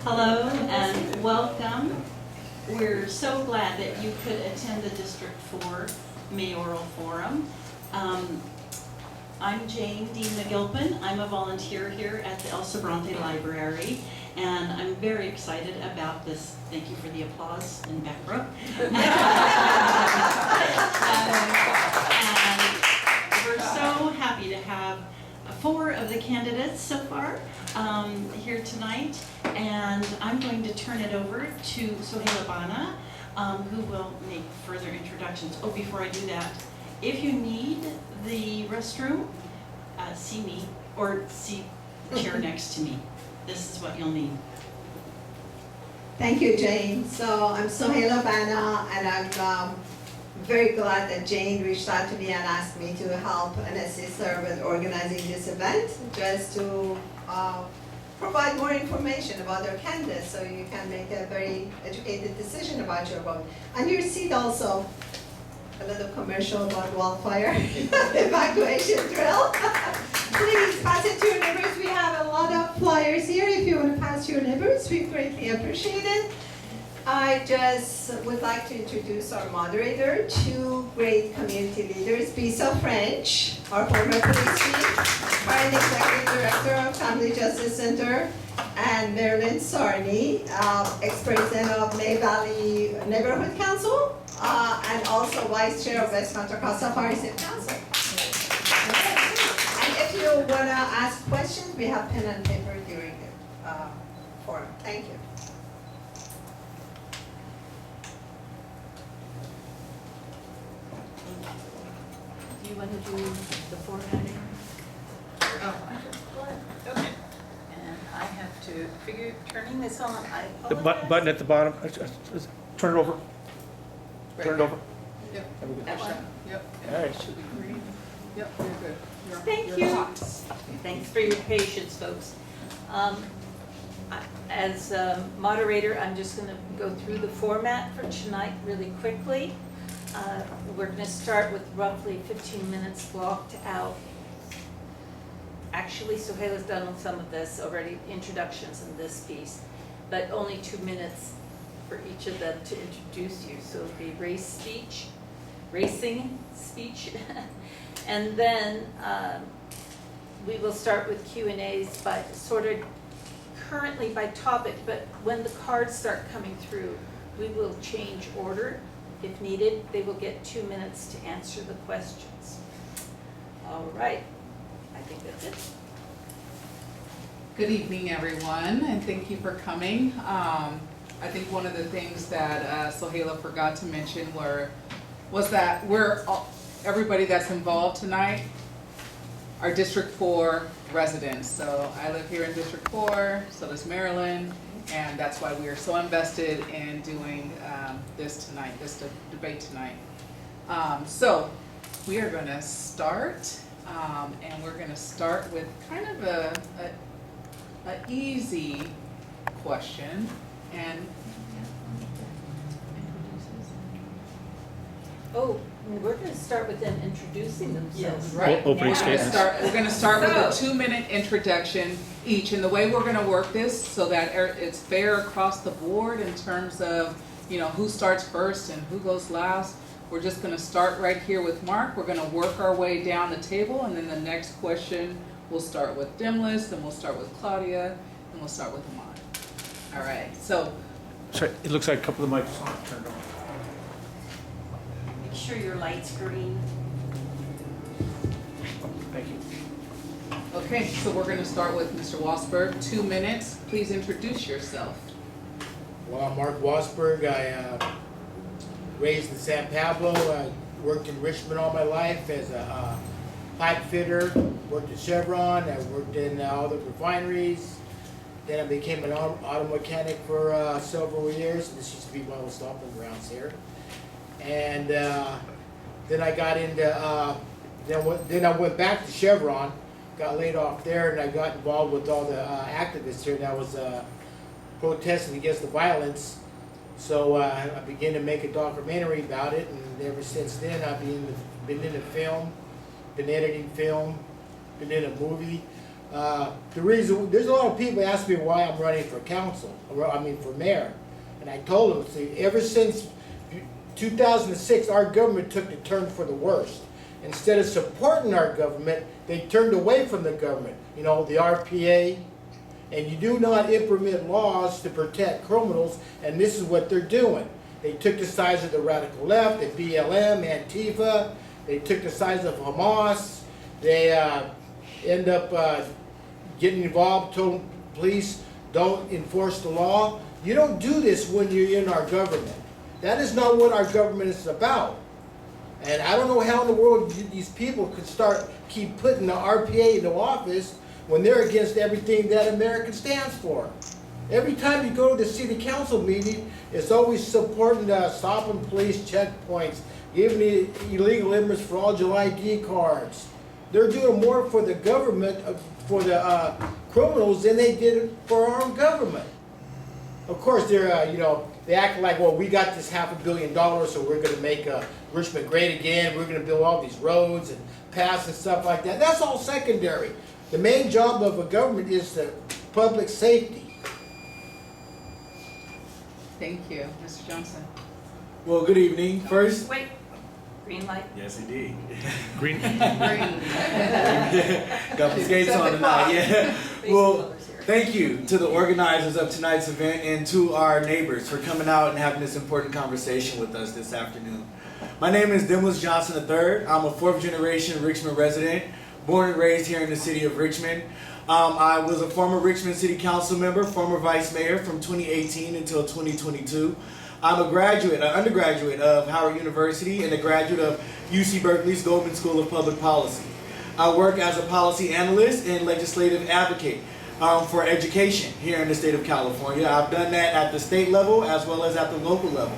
Hello and welcome. We're so glad that you could attend the District 4 Mayoral Forum. I'm Jayne Dean-Gilpin. I'm a volunteer here at the Sobrante Library, and I'm very excited about this. Thank you for the applause in back row. And we're so happy to have 4 of the candidates so far here tonight, and I'm going to turn it over to Soheila Bana, who will make further introductions. Oh, before I do that, if you need the restroom, see me or see the chair next to me. This is what you'll need. Thank you, Jayne. So I'm Soheila Bana, and I'm very glad that Jayne reached out to me and asked me to help and assist her with organizing this event, just to provide more information about our candidates so you can make a very educated decision about your vote. On your seat also, a little commercial about wildfire evacuation drill. Please pass it to your neighbors. We have a lot of flyers here. If you want to pass to your neighbors, we greatly appreciate it. I just would like to introduce our moderator, 2 great community leaders, Bisa French, our former police chief, current executive director of Family Justice Center, and Marilyn Saarni, ex-president of May Valley Neighborhood Council, and also vice chair of West Contra Costa Fire Safe Council. And if you want to ask questions, we have pen and paper during the forum. Thank you. Do you want to do the formatting? Oh, okay. And I have to figure, turning this on, I The apologize. button at the bottom, turn it over, turn it over. Yep, There we go. that one. Yep. All right. Should be green. Yep, you're good. Thank You're you. hot. Thanks for your patience, folks. As moderator, I'm just going to go through the format for tonight really quickly. We're going to start with roughly 15 minutes blocked out. Actually, Soheila's done some of this already, introductions in this piece, but only 2 minutes for each of them to introduce you. So it'll be racing speech, and then we will start with Q&As by sorted currently by topic, but when the cards start coming through, we will change order if needed. They will get 2 minutes to answer the questions. All right, I think that's it. Good evening, everyone, and thank you for coming. I think one of the things that Soheila forgot to mention was that everybody that's involved tonight are District 4 residents. So I live here in District 4, so does Marilyn, and that's why we are so invested in doing this tonight, this debate tonight. So we are going to start, and we're going to start with kind of an easy question. And Oh, we're going to start with them introducing themselves. right, Opening statements. statements. We're going to start with a 2-minute introduction each, and the way we're going to work this so that it's fair across the board in terms of who starts first and who goes last. We're just going to start right here with Mark. We're going to work our way down the table, and then the next question we'll start with Demnlus, then we'll start with Claudia, and we'll start with Ahmad. All right. So Sorry, it looks like a couple of mics aren't turned on. Make sure your light's green. Thank you. okay, so we're going to start with Mr. Wassberg. 2 minutes. Please introduce yourself. Well, I'm Mark Wassberg. I raised in San Pablo. I worked in Richmond all my life as a pipe fitter. Worked at Chevron. I worked in all the refineries. Then I became an auto mechanic for several years. This used to be one of the stomping grounds here. And then I got into, then I went back to Chevron, got laid off there, and I got involved with all the activists here, and I was protesting against the violence. So I began to make a documentary about it, and ever since then I've been in the film, been editing film, been in a movie. The reason, there's a lot of people ask me why I'm running for council, for mayor. And I told them, see, ever since 2006, our government took the turn for the worst. Instead of supporting our government, they turned away from the government. You know, the RPA, and you do not implement laws to protect criminals, and this is what they're doing. They took the sides of the radical left, the BLM, Antifa, they took the sides of Hamas, they end up getting involved, told police don't enforce the law. You don't do this when you're in our government. That is not what our government is about. And I don't know how in the world these people could keep putting the RPA into office when they're against everything that America stands for. Every time you go to the city council meeting, it's always supporting stopping police checkpoints, giving the illegal immigrants fraudulent ID cards. They're doing more for the government, for the criminals, than they did for our own government. Of course, they're, they act like, well, we got this $500 million, so we're going to make Richmond great again. We're going to build all these roads and paths and stuff like that. That's all secondary. The main job of a government is the public safety. Thank you. Mr. Johnson. Well, good evening. First, Wait, green light. yes, indeed. Green. Green. Got the skates on tonight. Yeah. Well, thank you to the organizers of tonight's event and to our neighbors for coming out and having this important conversation with us this afternoon. My name is Demnlus Johnson III. I'm a fourth generation Richmond resident, born and raised here in the city of Richmond. I was a former Richmond City Council member, former vice mayor from 2018 until 2022. I'm a graduate, an undergraduate of Howard University and a graduate of UC Berkeley's Goldman School of Public Policy. I work as a policy analyst and legislative advocate for education here in the state of California. I've done that at the state level as well as at the local level.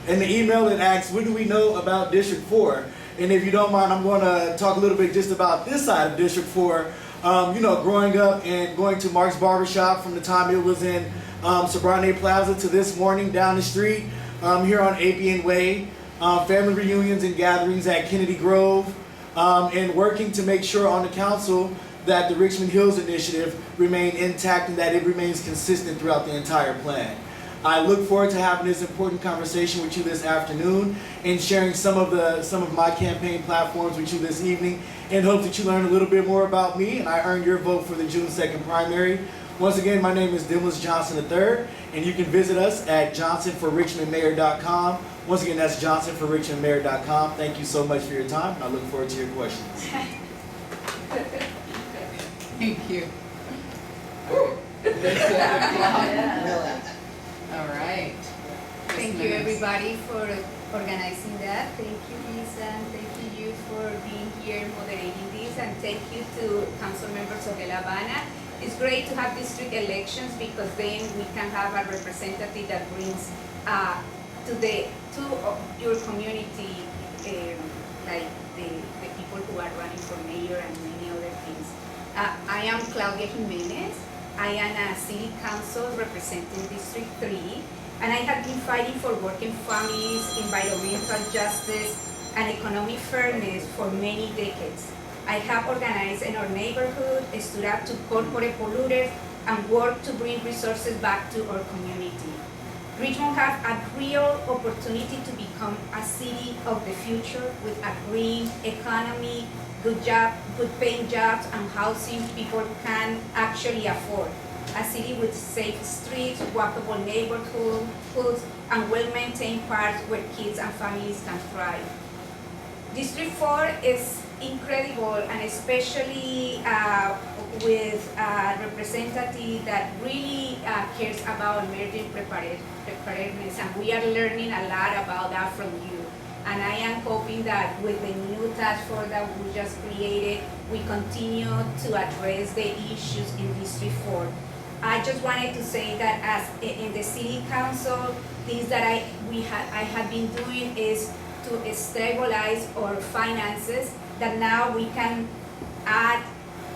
In the email it asks, what do we know about District 4? And if you don't mind, I'm going to talk a little bit just about this side of District 4. Growing up and going to Mark's Barbershop from the time it was in Sobrante Plaza to this morning down the street here on ABN Way, family reunions and gatherings at Kennedy Grove, and working to make sure on the council that the Richmond Hills Initiative remain intact and that it remains consistent throughout the entire plan. I look forward to having this important conversation with you this afternoon and sharing some of my campaign platforms with you this evening, and hope that you learn a little bit more about me and I earn your vote for the June 2nd primary. Once again, my name is Demnlus Johnson III, and you can visit us at johnsonforrichmondmayor.com. Once again, that's johnsonforrichmondmayor.com. Thank you so much for your time. I look forward to your questions. Thank you. All right. Thank you everybody for organizing that. Thank you, Lisa, and thank you for being here moderating this, and thank you to Council Member Soheila Bana. It's great to have district elections because then we can have a representative that brings to your community like the people who are running for mayor and many other things. I am Claudia Jimenez. I am a city council representing District 3, and I have been fighting for working families, environmental justice, and economic fairness for many decades. I have organized in our neighborhood, stood up to corporate polluters, and worked to bring resources back to our community. Richmond has a real opportunity to become a city of the future with a green economy, good paying jobs, and housing people can actually afford. A city with safe streets, walkable neighborhoods, and well-maintained parks where kids and families can thrive. District 4 is incredible, and especially with a representative that really cares about emerging preparedness, and we are learning a lot about that from you. And I am hoping that with the new task force that we just created, we continue to address the issues in District 4. I just wanted to say that as in the City Council, things that I have been doing is to stabilize our finances, that now we can add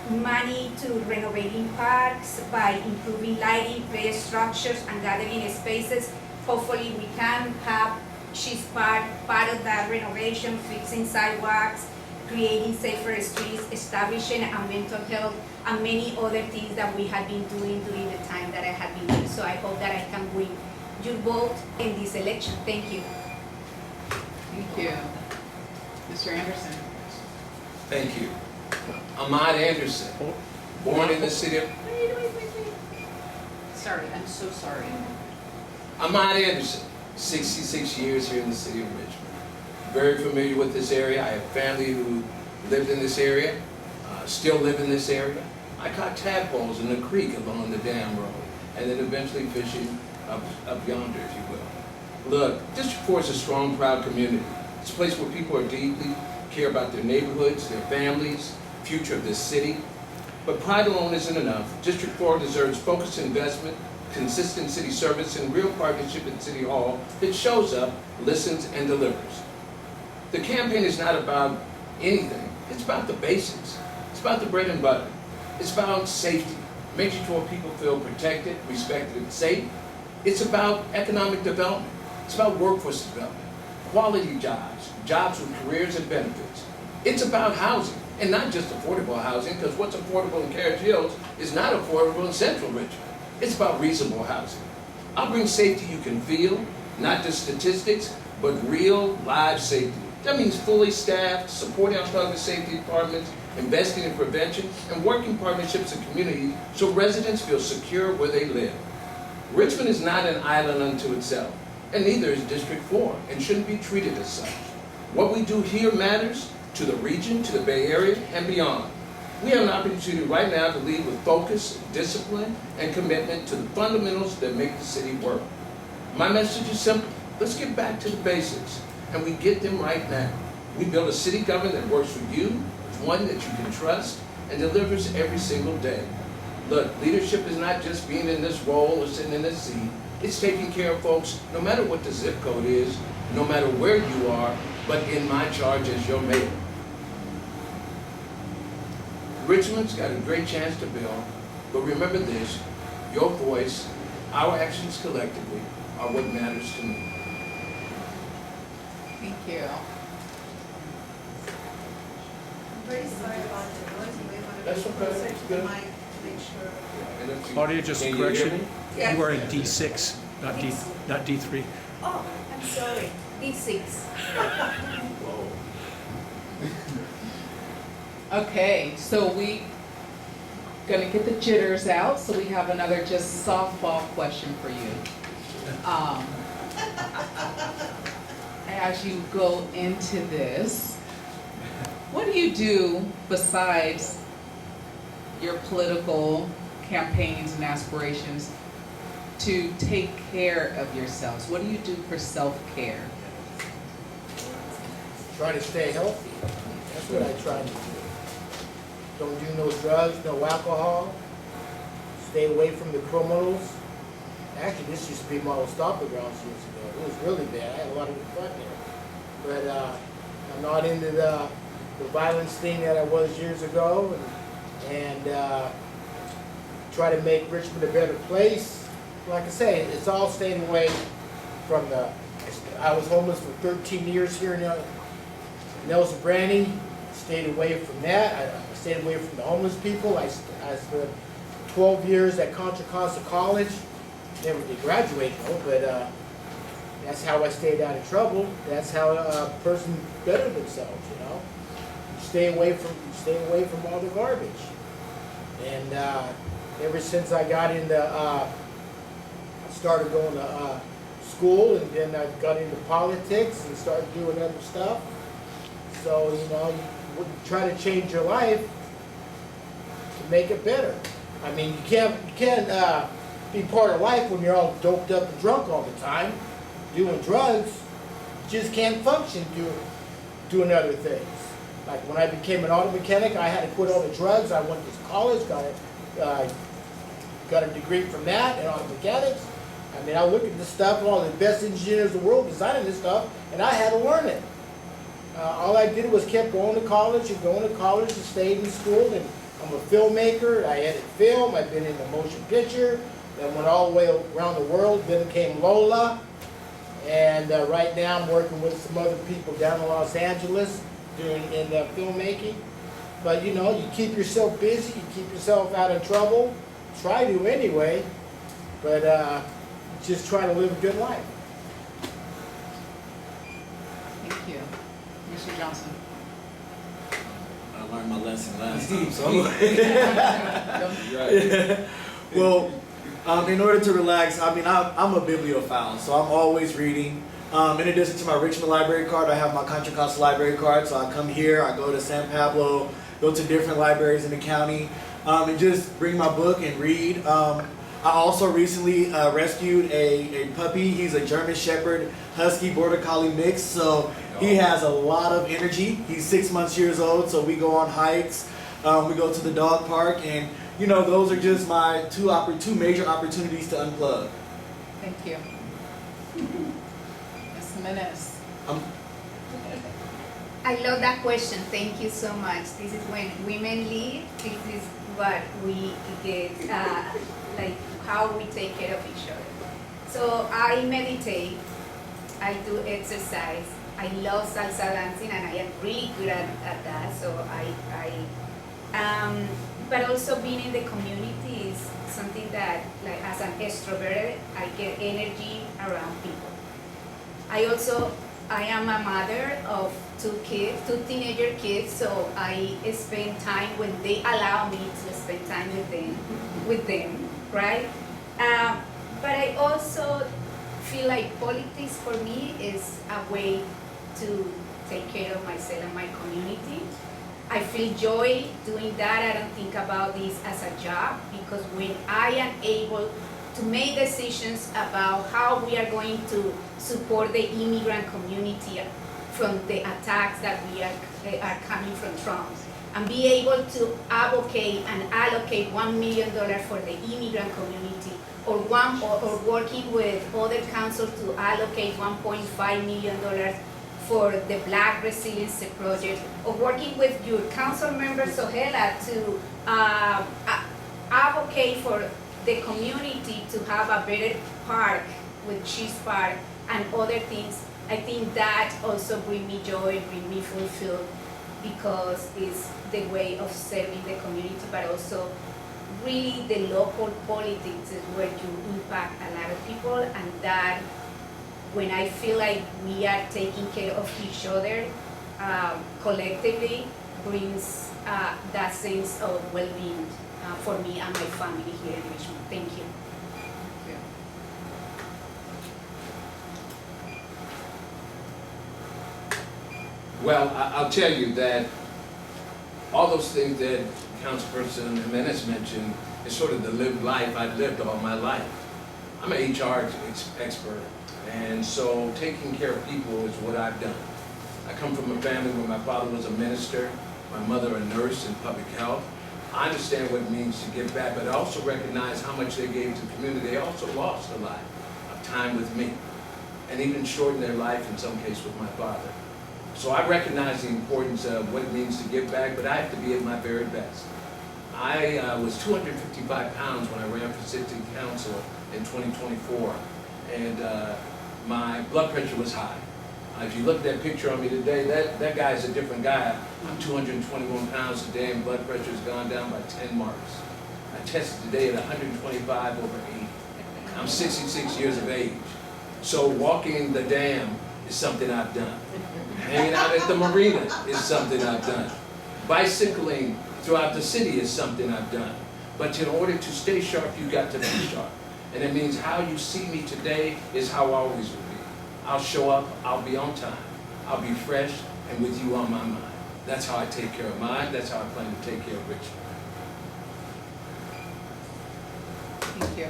money to renovating parks by improving lighting, play structures, and gathering spaces. Hopefully we can have, she's part of that renovation, fixing sidewalks, creating safer streets, establishing a mental health, and many other things that we have been doing during the time that I have been here. So I hope that I can win your vote in this election. Thank you. Thank you. Mr. Anderson. Thank you. Ahmad Anderson, born in the city of... Sorry, I'm so sorry. Ahmad Anderson, 66 years here in the city of Richmond. Very familiar with this area. I have family who lived in this area, still live in this area. I caught tadpoles in the creek along the dam road, and then eventually fishing up yonder, if you will. Look, District 4 is a strong, proud community. It's a place where people are deeply care about their neighborhoods, their families, future of this city. But pride alone isn't enough. District 4 deserves focused investment, consistent city service, and real partnership at City Hall that shows up, listens, and delivers. The campaign is not about anything. It's about the basics. It's about the bread and butter. It's about safety, making sure people feel protected, respected, and safe. It's about economic development. It's about workforce development, quality jobs, jobs with careers and benefits. It's about housing, and not just affordable housing, because what's affordable in Carriage Hills is not affordable in Central Richmond. It's about reasonable housing. I'll bring safety you can feel, not just statistics, but real, live safety. That means fully staffed, supporting our public safety departments, investing in prevention, and working partnerships and communities so residents feel secure where they live. Richmond is not an island unto itself, and neither is District 4, and shouldn't be treated as such. What we do here matters to the region, to the Bay Area, and beyond. We have an opportunity right now to lead with focus, discipline, and commitment to the fundamentals that make the city work. My message is simple. Let's get back to the basics, and we get them right now. We build a city government that works for you, one that you can trust, and delivers every single day. Look, leadership is not just being in this role or sitting in this seat. It's taking care of folks, no matter what the zip code is, no matter where you are, but in my charge as your mayor. Richmond's got a great chance to build, but remember this, your voice, our actions collectively, are what matters to me. Thank you. I'm very sorry about the noise. You may want to That's be okay. closer It's to the good. mic to make sure. And if you- Claudia, just a can you hear correction. me? Yes. You are in D6, not D3. Oh, I'm sorry. D6. Whoa. Okay, so we gonna get the jitters out, so we have another just softball question for you. As you go into this, what do you do besides your political campaigns and aspirations to take care of yourselves? What do you do for self-care? Try to stay healthy. That's what I try to do. Don't do no drugs, no alcohol. Stay away from the criminals. Actually, this used to be my old stomping grounds years ago. It was really bad. I had a lot of fun there. But I'm not into the violence thing that I was years ago. And try to make Richmond a better place. Like I say, it's all staying away from the... I was homeless for 13 years here in Nelson Brandy. Stayed away from that. I stayed away from the homeless people. I spent 12 years at Contra Costa College. Never did graduate though, but that's how I stayed out of trouble. That's how a person better themselves, you know. Stay away from all the garbage. And ever since I got into, started going to school, and then I got into politics and started doing other stuff. So, you know, you try to change your life to make it better. I mean, you can't be part of life when you're all doped up and drunk all the time, doing drugs. You just can't function doing other things. Like when I became an auto mechanic, I had to quit all the drugs. I went to college, got a degree from that in auto mechanics. I mean, I look at this stuff, all the best engineers in the world designing this stuff, and I had to learn it. All I did was kept going to college and stayed in school. And I'm a filmmaker. I edit film. I've been in the motion picture. Then went all the way around the world. Then became Lola. And right now I'm working with some other people down in Los Angeles in the filmmaking. But you know, you keep yourself busy, you keep yourself out of trouble. Try to anyway, but just try to live a good life. Thank you. Mr. Johnson. I learned my lesson last time, so. Well, in order to relax, I mean, I'm a bibliophile, so I'm always reading. In addition to my Richmond library card, I have my Contra Costa library card, so I come here, I go to San Pablo, go to different libraries in the county, and just bring my book and read. I also recently rescued a puppy. He's a German Shepherd Husky Border Collie mix, so he has a lot of energy. He's 6 years old, so we go on hikes, we go to the dog park, and you know, those are just my two major opportunities to unplug. Thank you. Ms. Jimenez. I love that question. Thank you so much. This is when women lead. This is what we get, like how we take care of each other. So I meditate. I do exercise. I love salsa dancing, and I am really good at that. So but also being in the community is something that, like, as an extrovert, I get energy around people. I am a mother of two teenager kids, so I spend time when they allow me to spend time with them, right? But I also feel like politics for me is a way to take care of myself and my community. I feel joy doing that. I don't think about this as a job, because when I am able to make decisions about how we are going to support the immigrant community from the attacks that we are coming from Trump, and be able to advocate and allocate $1 million for the immigrant community, or working with other councils to allocate $1.5 million for the Black Resiliency Project, or working with your council member Soheila to advocate for the community to have a better park with Cheese Park and other things. I think that also bring me joy, bring me fulfilled, because it's the way of serving the community, but also really the local politics is where you impact a lot of people, and that when I feel like we are taking care of each other collectively brings that sense of well-being for me and my family here in Richmond. Thank you. Well, I'll tell you that all those things that Councilperson Jimenez mentioned is sort of the lived life I've lived all my life. I'm an HR expert, and so taking care of people is what I've done. I come from a family where my father was a minister, my mother a nurse in public health. I understand what it means to give back, but I also recognize how much they gave to the community. They also lost a lot of time with me, and even shortened their life in some cases with my father. So I recognize the importance of what it means to give back, but I have to be at my very best. I was 255 pounds when I ran for city council in 2024, and my blood pressure was high. If you look at that picture on me today, that guy's a different guy. I'm 221 pounds today, and blood pressure has gone down by 10 marks. I tested today at 125/80. I'm 66 years of age. So walking the dam is something I've done. Hanging out at the marina is something I've done. Bicycling throughout the city is something I've done. But in order to stay sharp, you got to be sharp. And it means how you see me today is how I always will be. I'll show up, I'll be on time, I'll be fresh, and with you on my mind. That's how I take care of mine, that's how I plan to take care of Richmond. Thank you.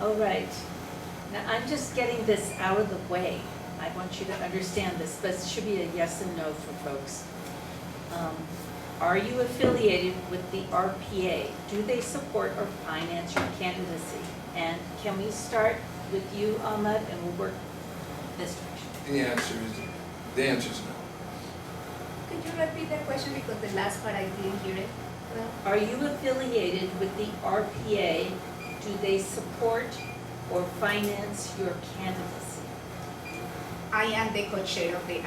All right. Now, I'm just getting this out of the way. I want you to understand this, but it should be a yes and no for folks. Are you affiliated with the RPA? Do they support or finance your candidacy? And can we start with you, Ahmad, and we'll work this direction? And the answer is no. Could you repeat that question, because the last part I didn't hear it well? Are you affiliated with the RPA? Do they support or finance your candidacy? I am the co-chair of the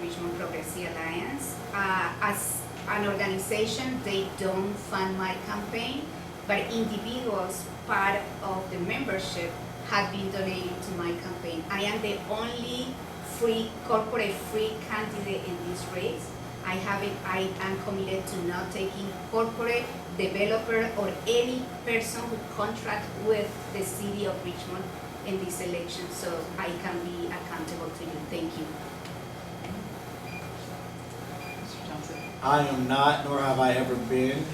Richmond Progressive Alliance. As an organization, they don't fund my campaign, but individuals, part of the membership, have been donating to my campaign. I am the only corporate-free candidate in this race. I am committed to not taking corporate, developer, or any person who contract with the city of Richmond in this election, so I can be accountable to you. Thank you. Mr. Johnson. I am not, nor have I ever been.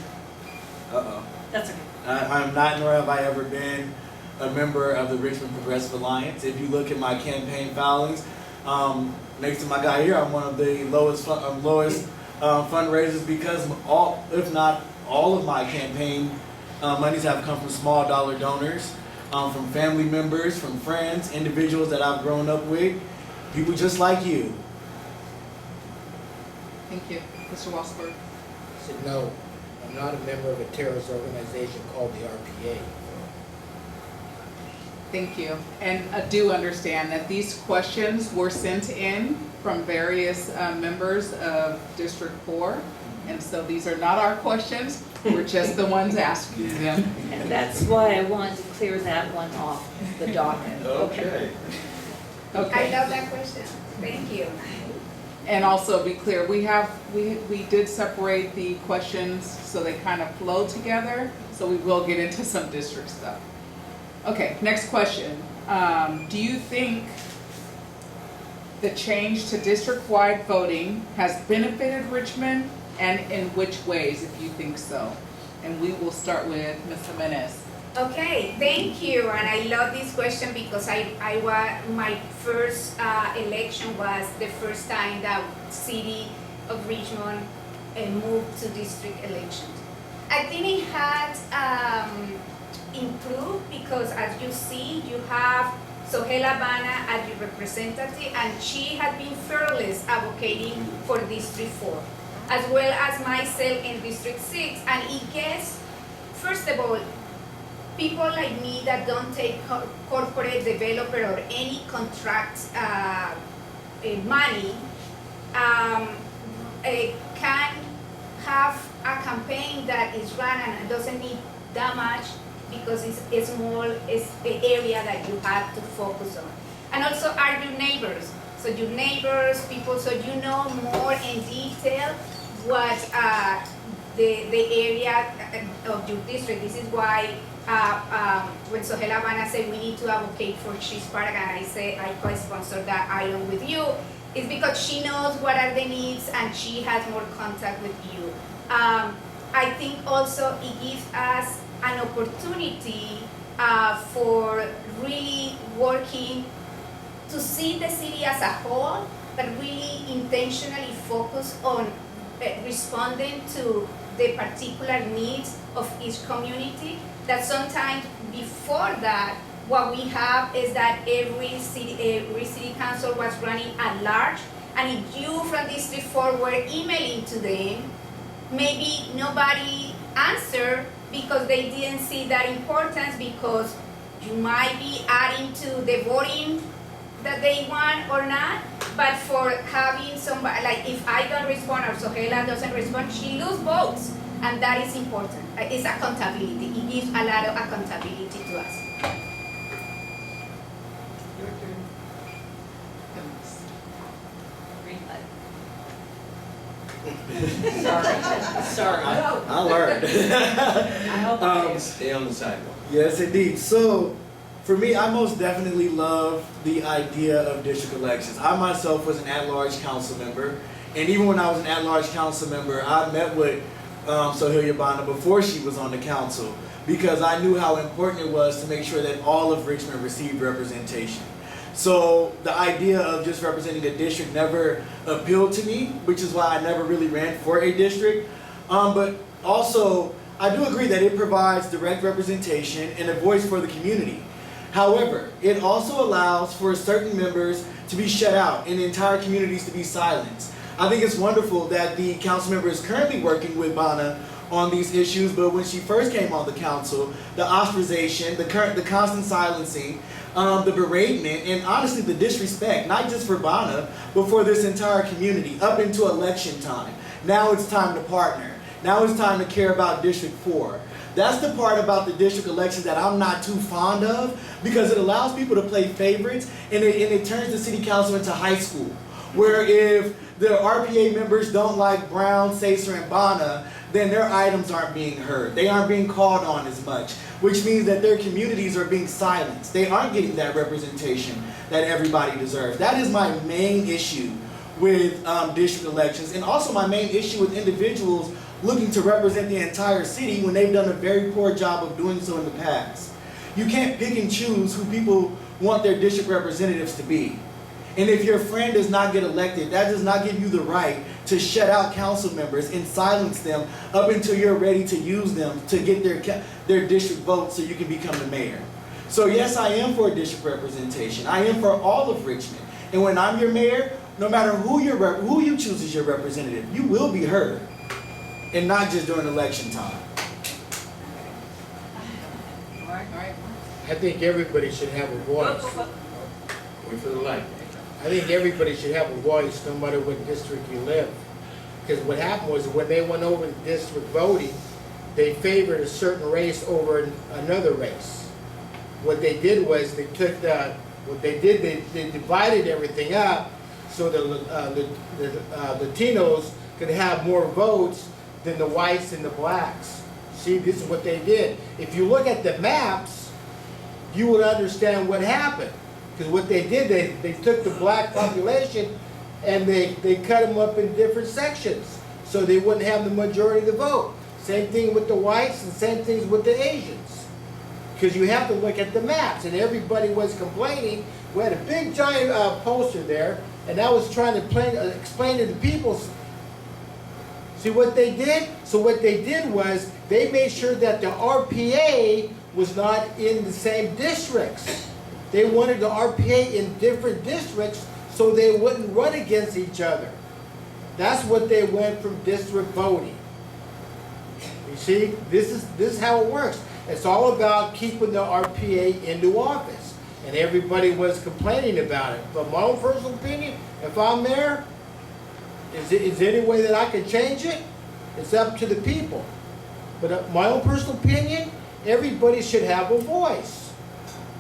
That's okay. I am not, nor have I ever been a member of the Richmond Progressive Alliance. If you look at my campaign filings, next to my guy here, I'm one of the lowest fundraisers because all, if not all of my campaign monies have come from small dollar donors, from family members, from friends, individuals that I've grown up with, people just like you. Thank you. Mr. Wassberg. I said, no, I'm not a member of a terrorist organization called the RPA. Thank you. And I do understand that these questions were sent in from various members of District 4. And so these are not our questions. We're just the ones asking them. And that's why I wanted to clear that one off the docket. Okay. Okay. I love that question. Thank you. And also be clear, we did separate the questions so they kind of flow together. So we will get into some district stuff. Okay, next question. Do you think the change to district-wide voting has benefited Richmond, and in which ways, if you think so? And we will start with Ms. Jimenez. Okay, thank you, and I love this question because my first election was the first time that city of Richmond moved to district elections. I think it had improved because, as you see, you have Soheila Bana as your representative, and she had been fearless advocating for District 4, as well as myself in District 6, and it gets, first of all, people like me that don't take corporate developer or any contract money can have a campaign that is run and doesn't need that much because it's small, it's the area that you have to focus on. And also are your neighbors. So your neighbors, people, so you know more in detail what the area of your district. This is why when Soheila Bana said we need to advocate for Cheese Park, and I say I co-sponsor that item with you, it's because she knows what are the needs and she has more contact with you. I think also it gives us an opportunity for really working to see the city as a whole, but really intentionally focus on responding to the particular needs of each community. That sometimes before that, what we have is that every city council was running at large, and if you from District 4 were emailing to them, maybe nobody answered because they didn't see that importance, because you might be adding to the voting that they want or not, but for having somebody, like if I don't respond or Soheila doesn't respond, she loses votes, and that is important. It's accountability. It gives a lot of accountability to us. Sorry. I learned. I hope Stay on the sidewalk. Yes, indeed. So, for me, I most definitely love the idea of district elections. I myself was an at-large council member, and even when I was an at-large council member, I met with Soheila Bana before she was on the council, because I knew how important it was to make sure that all of Richmond received representation. So the idea of just representing a district never appealed to me, which is why I never really ran for a district. But also, I do agree that it provides direct representation and a voice for the community. However, it also allows for certain members to be shut out and entire communities to be silenced. I think it's wonderful that the council member is currently working with Bana on these issues, but when she first came on the council, the ostracization, the constant silencing, the beratement, and honestly the disrespect, not just for Bana, but for this entire community up into election time. Now it's time to partner. Now it's time to care about District 4. That's the part about the district elections that I'm not too fond of, because it allows people to play favorites, and it turns the city council into high school, where if the RPA members don't like Brown, Sacer, and Bana, then their items aren't being heard. They aren't being called on as much, which means that their communities are being silenced. They aren't getting that representation that everybody deserves. That is my main issue with district elections, and also my main issue with individuals looking to represent the entire city when they've done a very poor job of doing so in the past. You can't pick and choose who people want their district representatives to be. And if your friend does not get elected, that does not give you the right to shut out council members and silence them up until you're ready to use them to get their district vote so you can become the mayor. So yes, I am for district representation. I am for all of Richmond. And when I'm your mayor, no matter who you choose as your representative, you will be heard. And not just during election time. All right. I think everybody should have a voice. Wait for the light. I think everybody should have a voice, no matter what district you live. Because what happened was when they went over to district voting, they favored a certain race over another race. What they did was they took they divided everything up so the Latinos could have more votes than the whites and the blacks. See, this is what they did. If you look at the maps, you would understand what happened. Because what they did, they took the black population and they cut them up in different sections so they wouldn't have the majority of the vote. Same thing with the whites and same things with the Asians. Because you have to look at the maps, and everybody was complaining. We had a big giant poster there, and I was trying to explain to the people. See what they did? So what they did was they made sure that the RPA was not in the same districts. They wanted the RPA in different districts so they wouldn't run against each other. That's what they went from district voting. You see, this is how it works. It's all about keeping the RPA into office. And everybody was complaining about it. But my own personal opinion, if I'm there, is there any way that I can change it? It's up to the people. But my own personal opinion, everybody should have a voice.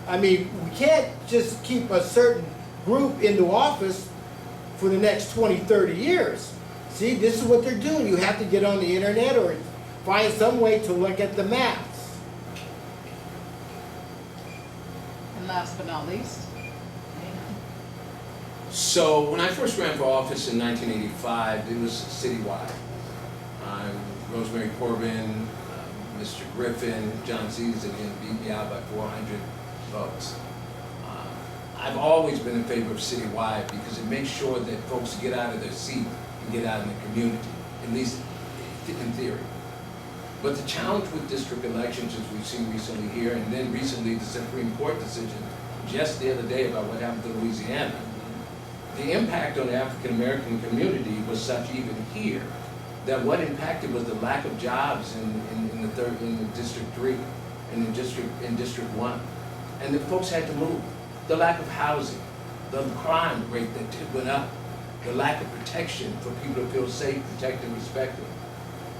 I mean, we can't just keep a certain group into office for the next 20, 30 years. See, this is what they're doing. You have to get on the internet or find some way to look at the maps. And last but not least. So when I first ran for office in 1985, it was citywide. Rosemary Corbin, Mr. Griffin, John Z's again beat me out by 400 votes. I've always been in favor of citywide because it makes sure that folks get out of their seat and get out in the community, at least in theory. But the challenge with district elections, as we've seen recently here, and then recently the Supreme Court decision just the other day about what happened to Louisiana, the impact on the African American community was such even here that what impacted was the lack of jobs in District 3 and in District 1. And the folks had to move. The lack of housing, the crime rate that went up, the lack of protection for people to feel safe, protected, respected.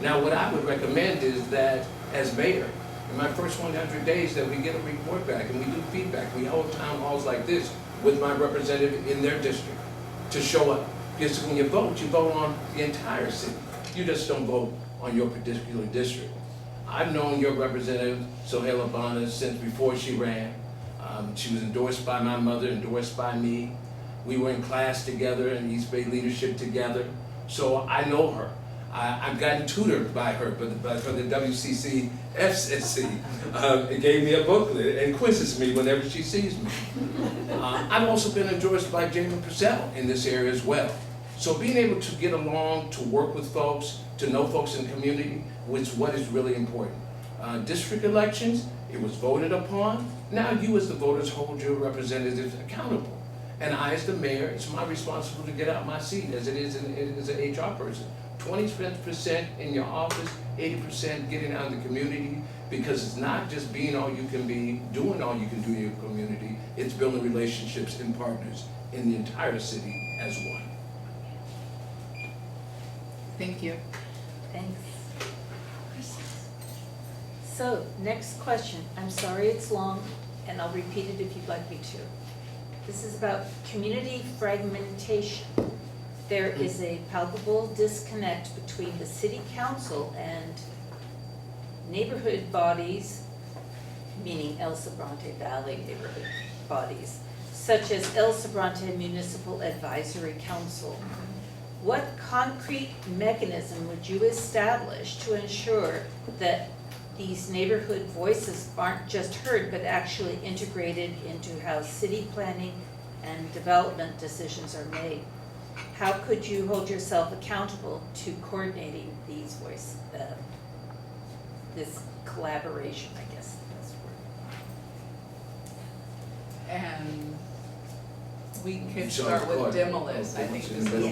Now what I would recommend is that as mayor, in my first 100 days that we get a report back and we do feedback. We hold town halls like this with my representative in their district to show up. Because when you vote on the entire city. You just don't vote on your particular district. I've known your representative, Soheila Bana, since before she ran. She was endorsed by my mother, endorsed by me. We were in class together in East Bay leadership together. So I know her. I've gotten tutored by her from the WCC FSC. It gave me a booklet and quizzes me whenever she sees me. I've also been endorsed by Jayne Purcell in this area as well. So being able to get along, to work with folks, to know folks in the community, is what is really important. District elections, it was voted upon. Now you as the voters hold your representatives accountable. And I as the mayor, it's my responsibility to get out my seat as it is as an HR person, 20% in your office, 80% getting out in the community, because it's not just being all you can be, doing all you can do in your community, it's building relationships and partners in the entire city as one. Thank you. Thanks. So, next question. I'm sorry it's long, and I'll repeat it if you'd like me to. This is about community fragmentation. There is a palpable disconnect between the city council and neighborhood bodies, meaning El Sobrante Valley neighborhood bodies, such as El Sobrante Municipal Advisory Council. What concrete mechanism would you establish to ensure that these neighborhood voices aren't just heard, but actually integrated into how city planning and development decisions are made? How could you hold yourself accountable to coordinating these voices, this collaboration, I guess that's the word. And we could So, start with Claudia, Demnlus. I think this is the.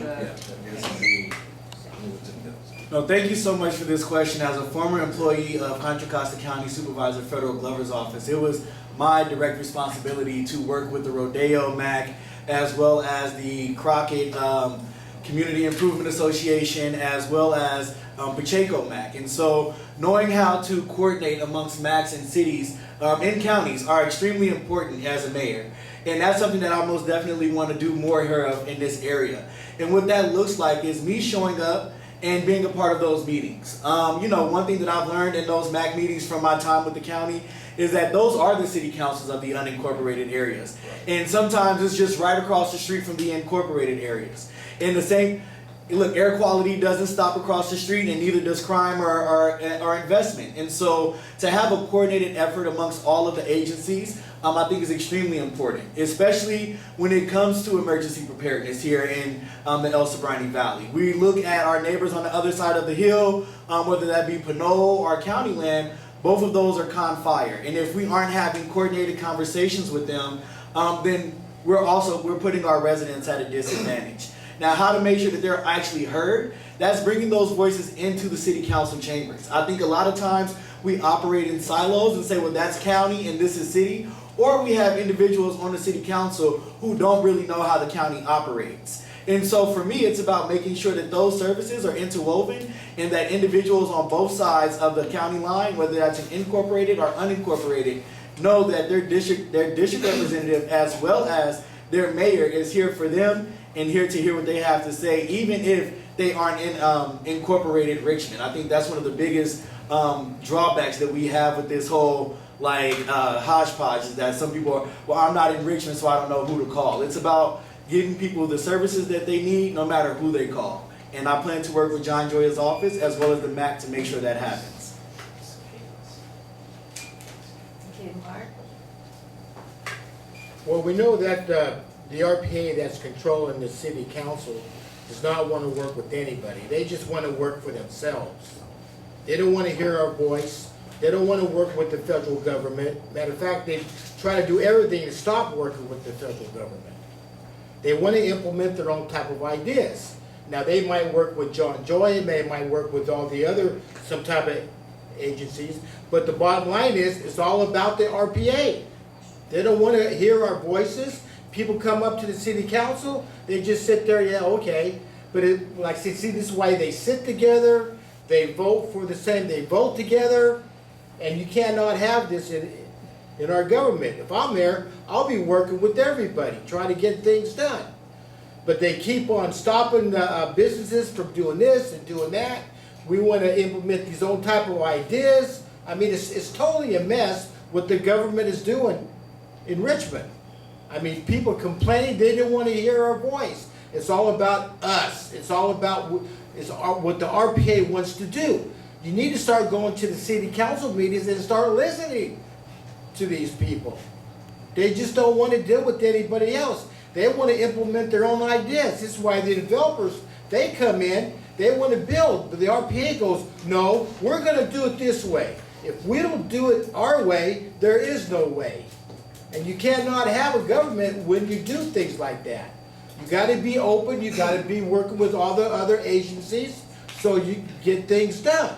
No, thank you so much for this question. As a former employee of Contra Costa County Supervisor Federal Glover's Office, it was my direct responsibility to work with the Rodeo MAC as well as the Crockett Community Improvement Association as well as Pacheco MAC. And so knowing how to coordinate amongst MACs and cities and counties are extremely important as a mayor. And that's something that I most definitely want to do more here of in this area. And what that looks like is me showing up and being a part of those meetings. One thing that I've learned in those MAC meetings from my time with the county is that those are the city councils of the unincorporated areas. And sometimes it's just right across the street from the incorporated areas. And the same, look, air quality doesn't stop across the street, and neither does crime or investment. And so to have a coordinated effort amongst all of the agencies, I think is extremely important, especially when it comes to emergency preparedness here in the El Sobrante Valley. We look at our neighbors on the other side of the hill, whether that be Pinole or county land, both of those are con fire. And if we aren't having coordinated conversations with them, then we're putting our residents at a disadvantage. Now, how to make sure that they're actually heard, that's bringing those voices into the city council chambers. I think a lot of times we operate in silos and say, well, that's county and this is city. Or we have individuals on the city council who don't really know how the county operates. And so for me, it's about making sure that those services are interwoven and that individuals on both sides of the county line, whether that's an incorporated or unincorporated, know that their district representative as well as their mayor is here for them and here to hear what they have to say, even if they aren't in incorporated Richmond. I think that's one of the biggest drawbacks that we have with this whole hodgepodge, is that some people are, well, I'm not in Richmond, so I don't know who to call. It's about giving people the services that they need, no matter who they call. And I plan to work with John Joya's office as well as the MAC to make sure that happens. Okay, Mark? Well, we know that the RPA that's controlling the city council does not want to work with anybody. They just want to work for themselves. They don't want to hear our voice. They don't want to work with the federal government. Matter of fact, they try to do everything to stop working with the federal government. They want to implement their own type of ideas. Now, they might work with John Joy, they might work with all the other, some type of agencies, but the bottom line is, it's all about the RPA. They don't want to hear our voices. People come up to the city council, they just sit there, yeah, okay. But see, this is why they sit together, they vote for the same, they vote together, and you cannot have this in our government. If I'm there, I'll be working with everybody, trying to get things done. But they keep on stopping businesses from doing this and doing that. We want to implement these own type of ideas. I mean, it's totally a mess what the government is doing in Richmond. I mean, people complain, they didn't want to hear our voice. It's all about us. It's all about what the RPA wants to do. You need to start going to the city council meetings and start listening to these people. They just don't want to deal with anybody else. They want to implement their own ideas. This is why the developers, they come in, they want to build, but the RPA goes, no, we're going to do it this way. If we don't do it our way, there is no way. And you cannot have a government when you do things like that. You got to be open, you got to be working with all the other agencies so you can get things done.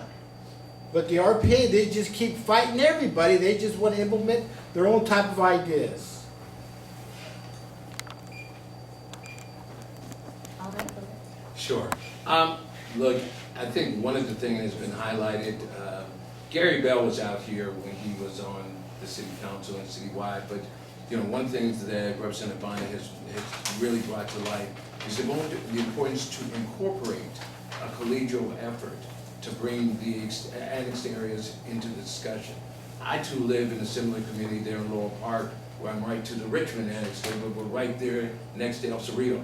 But the RPA, they just keep fighting everybody. They just want to implement their own type of ideas. Sure. Look, I think one of the things that's been highlighted, Gary Bell was out here when he was on the city council and citywide, but one thing that Representative Bana has really brought to light is the importance to incorporate a collegial effort to bring the annexed areas into the discussion. I too live in a similar community there in Laurel Park, where I'm right to the Richmond annexed area, but we're right there next to El Cerrito.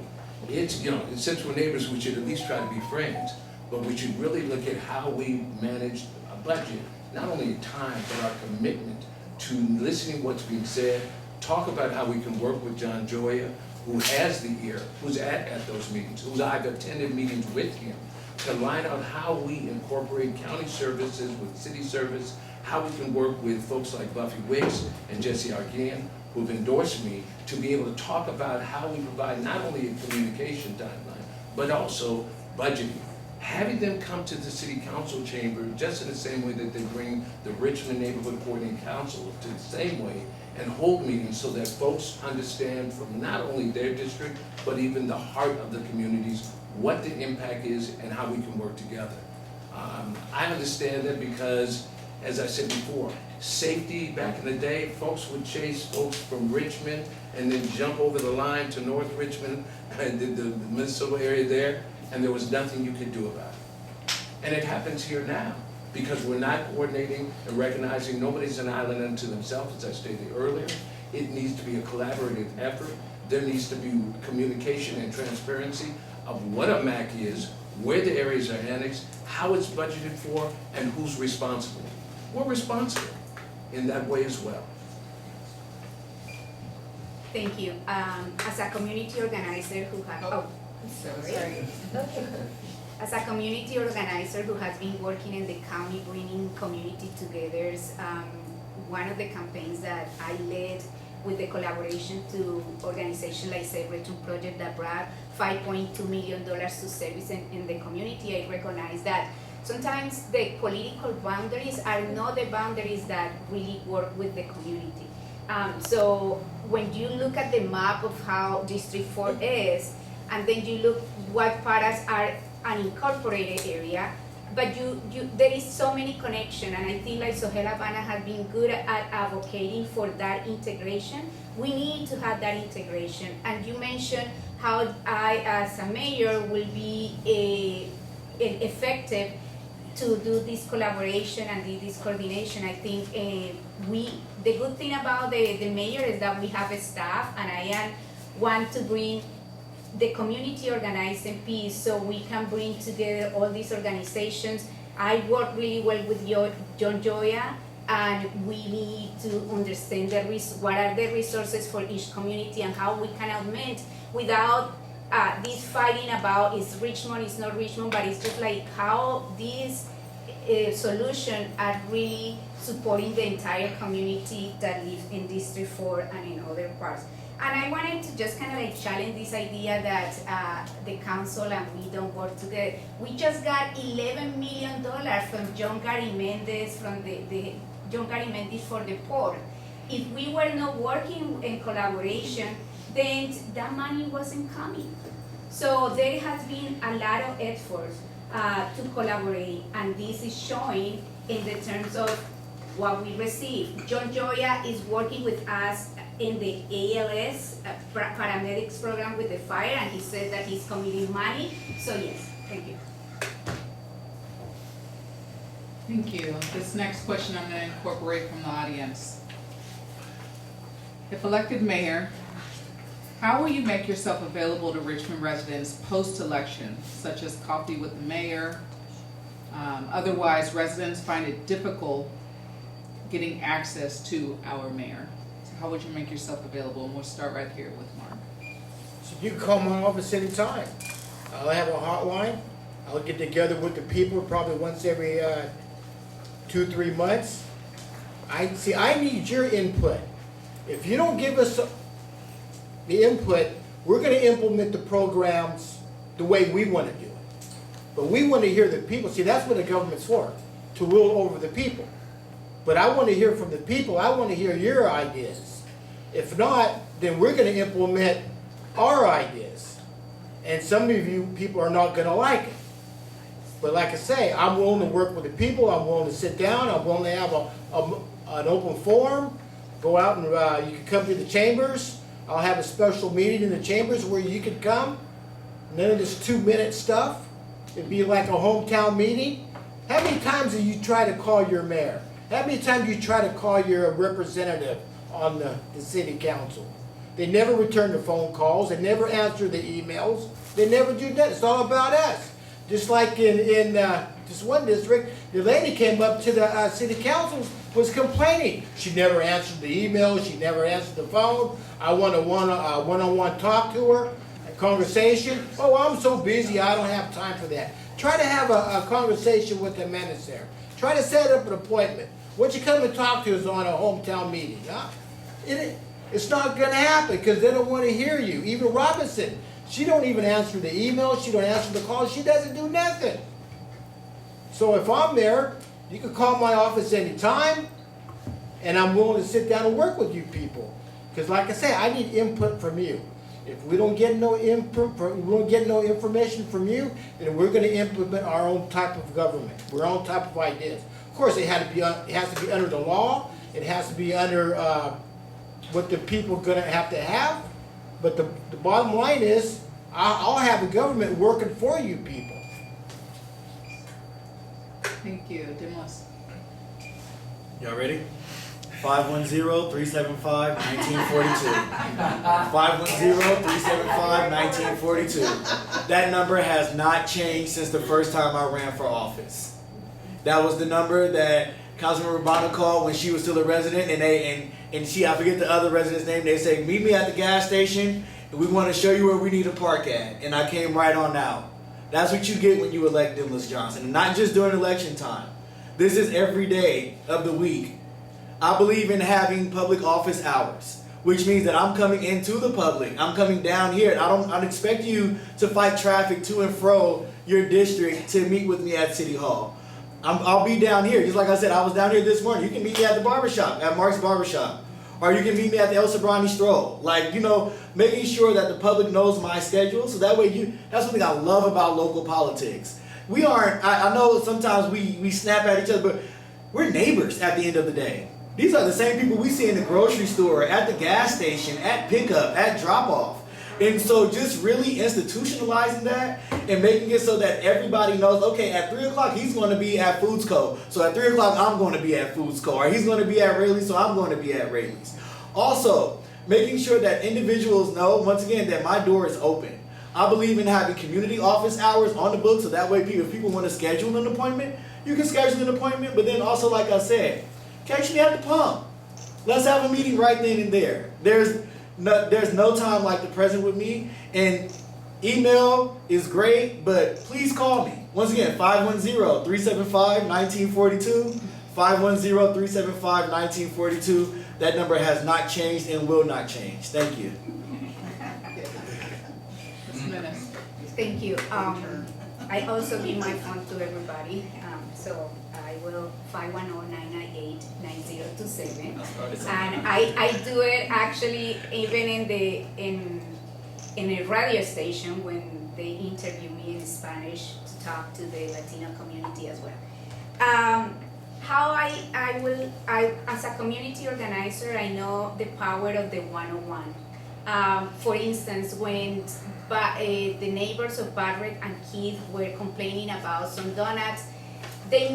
It's, since we're neighbors, we should at least try to be friends, but we should really look at how we manage a budget, not only in time, but our commitment to listening what's being said, talk about how we can work with John Joya, who has the ear, who's at those meetings, I've attended meetings with him, to line out how we incorporate county services with city service, how we can work with folks like Buffy Wicks and Jesse Argan, who've endorsed me, to be able to talk about how we provide not only a communication timeline, but also budgeting. Having them come to the city council chamber just in the same way that they bring the Richmond Neighborhood Coordinating Council to the same way, and hold meetings so that folks understand from not only their district, but even the heart of the communities, what the impact is and how we can work together. I understand that because, as I said before, safety back in the day, folks would chase folks from Richmond and then jump over the line to North Richmond and the Minnesota area there, and there was nothing you could do about it. And it happens here now because we're not coordinating and recognizing nobody's an island unto themselves, as I stated earlier. It needs to be a collaborative effort. There needs to be communication and transparency of what a MAC is, where the areas are annexed, how it's budgeted for, and who's responsible. We're responsible in that way as well. Thank you. As a community organizer who has, sorry. As a community organizer who has been working in the county bringing community together, one of the campaigns that I led with the collaboration to organizations like Save Richmond Project that brought $5.2 million to service in the community, I recognize that sometimes the political boundaries are not the boundaries that really work with the community. So when you look at the map of how District 4 is, and then you look what paras are an incorporated area, but there is so many connections, and I think like Soheila Bana has been good at advocating for that integration. We need to have that integration. And you mentioned how I, as a mayor, will be effective to do this collaboration and this coordination. I think the good thing about the mayor is that we have a staff, and I want to bring the community organizing piece so we can bring together all these organizations. I work really well with John Joya, and we need to understand what are the resources for each community and how we can augment without this fighting about is Richmond, is not Richmond, but it's just like how these solutions are really supporting the entire community that lives in District 4 and in other parts. And I wanted to just kind of like challenge this idea that the council and we don't work together. We just got $11 million from John Gary Mendez, from the John Gary Mendez for the port. If we were not working in collaboration, then that money wasn't coming. So there has been a lot of effort to collaborate, and this is showing in the terms of what we receive. John Joya is working with us in the ALS paramedics program with the fire, and he said that he's committing money. So yes, thank you. Thank you. This next question I'm going to incorporate from the audience. If elected mayor, how will you make yourself available to Richmond residents post-election, such as coffee with the mayor? Otherwise, residents find it difficult getting access to our mayor. So how would you make yourself available? And we'll start right here with Mark. So you can call my office anytime. I'll have a hotline. I'll get together with the people probably once every 2-3 months. I need your input. If you don't give us the input, we're going to implement the programs the way we want to do it. But we want to hear the people. See, that's what the government's for, to rule over the people. But I want to hear from the people. I want to hear your ideas. If not, then we're going to implement our ideas. And some of you people are not going to like it. But like I say, I'm willing to work with the people. I'm willing to sit down. I'm willing to have an open forum. Go out and you can come to the chambers. I'll have a special meeting in the chambers where you could come. None of this 2-minute stuff. It'd be like a hometown meeting. How many times have you tried to call your mayor? How many times you try to call your representative on the city council? They never return the phone calls. They never answer the emails. They never do that. It's all about us. Just like in this one district, the lady came up to the city council, was complaining. She never answered the email. She never answered the phone. I want a one-on-one talk to her, a conversation. Oh, I'm so busy, I don't have time for that. Try to have a conversation with the minister. Try to set up an appointment. What you come and talk to is on a hometown meeting. Huh? It's not going to happen because they don't want to hear you. Even Robinson, she don't even answer the email. She don't answer the calls. She doesn't do nothing. So if I'm there, you can call my office anytime, and I'm willing to sit down and work with you people. Because like I say, I need input from you. If we don't get no input, we don't get no information from you, then we're going to implement our own type of government, our own type of ideas. Of course, it has to be under the law. It has to be under what the people are going to have. But the bottom line is, I'll have a government working for you people. Thank you. Demnlus. Y'all ready? 510-375-1942. 510-375-1942. That number has not changed since the first time I ran for office. That was the number that Councilmember Bana called when she was still a resident, and I forget the other resident's name. They say, meet me at the gas station, and we want to show you where we need to park at. And I came right on out. That's what you get when you elect Demnlus Johnson, and not just during election time. This is every day of the week. I believe in having public office hours, which means that I'm coming into the public. I'm coming down here. I don't expect you to fight traffic to and fro your district to meet with me at City Hall. I'll be down here. Just like I said, I was down here this morning. You can meet me at the barbershop, at Mark's Barbershop. Or you can meet me at the El Sobrante Stroll. Like, making sure that the public knows my schedule. So that way that's one thing I love about local politics. We aren't, I know sometimes we snap at each other, but we're neighbors at the end of the day. These are the same people we see in the grocery store, at the gas station, at pickup, at drop-off. And so just really institutionalizing that and making it so that everybody knows, okay, at 3 o'clock he's going to be at Foods Co. So at 3 o'clock I'm going to be at Foods Co. Or he's going to be at Rayleigh's, so I'm going to be at Rayleigh's. Also, making sure that individuals know, once again, that my door is open. I believe in having community office hours on the book so that way if people want to schedule an appointment, you can schedule an appointment, but then also, like I said, catch me at the pump. Let's have a meeting right then and there. There's no time like the present with me, and email is great, but please call me. Once again, 510-375-1942, 510-375-1942. That number has not changed and will not change. Thank you. Ms. Jimenez. Thank you. I also give my phone to everybody, so I will 510-998-9027. And I do it actually even in a radio station when they interview me in Spanish to talk to the Latino community as well. How I as a community organizer, I know the power of the one-on-one. For instance, when the neighbors of Barrett and Keith were complaining about some donuts, we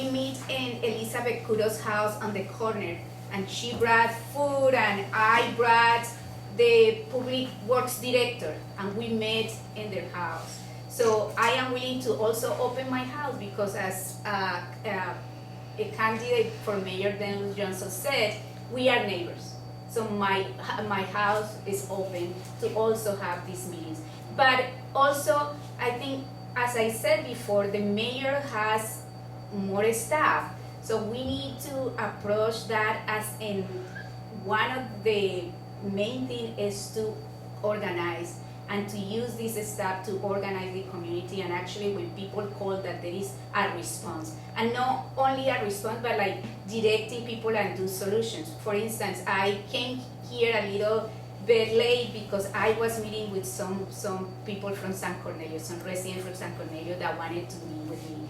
meet in Elizabeth Kudo's house on the corner, and she brought food and I brought the public works director, and we met in their house. So I am willing to also open my house because as a candidate for Mayor Demnlus Johnson said, we are neighbors. So my house is open to also have these meetings. But also, I think, as I said before, the mayor has more staff. So we need to approach that as in one of the main thing is to organize and to use this staff to organize the community, and actually when people call that there is a response. And not only a response, but like directing people and do solutions. For instance, I came here a little bit late because I was meeting with some people from San Cornelio, some residents from San Cornelio that wanted to meet with me.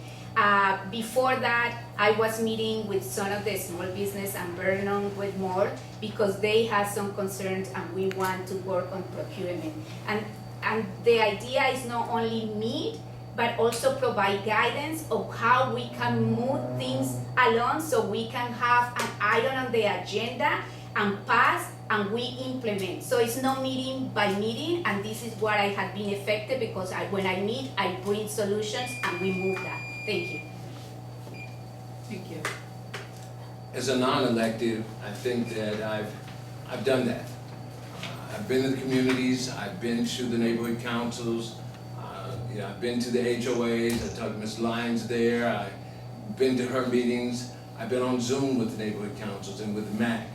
Before that, I was meeting with some of the small business and Vernon with more because they have some concerns and we want to work on procurement. And the idea is not only meet, but also provide guidance of how we can move things along so we can have an item on the agenda and pass and we implement. So it's not meeting by meeting, and this is what I have been effective because when I meet, I bring solutions and we move that. Thank you. Thank you. As a non-elected, I think that I've done that. I've been to the communities, I've been to the neighborhood councils, I've been to the HOAs, I talked to Ms. Lyons there, I've been to her meetings, I've been on Zoom with the neighborhood councils and with MAC.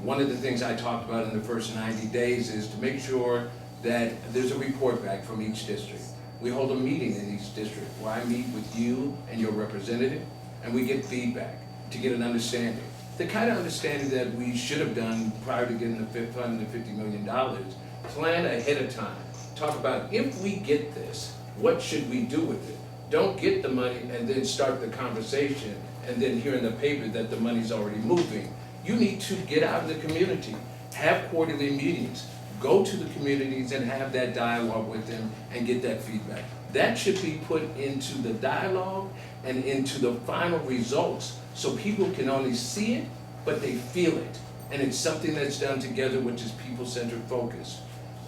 One of the things I talked about in the first 90 days is to make sure that there's a report back from each district. We hold a meeting in each district where I meet with you and your representative, and we get feedback to get an understanding. The kind of understanding that we should have done prior to getting the $550 million, plan ahead of time. Talk about, if we get this, what should we do with it? Don't get the money and then start the conversation and then hear in the paper that the money's already moving. You need to get out in the community, have quarterly meetings, go to the communities and have that dialogue with them and get that feedback. That should be put into the dialogue and into the final results so people can only see it, but they feel it. And it's something that's done together, which is people-centered focus.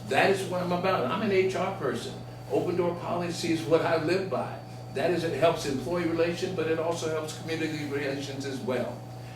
That is what I'm about. I'm an HR person. Open door policy is what I live by. That is, it helps employee relations, but it also helps community relations as well.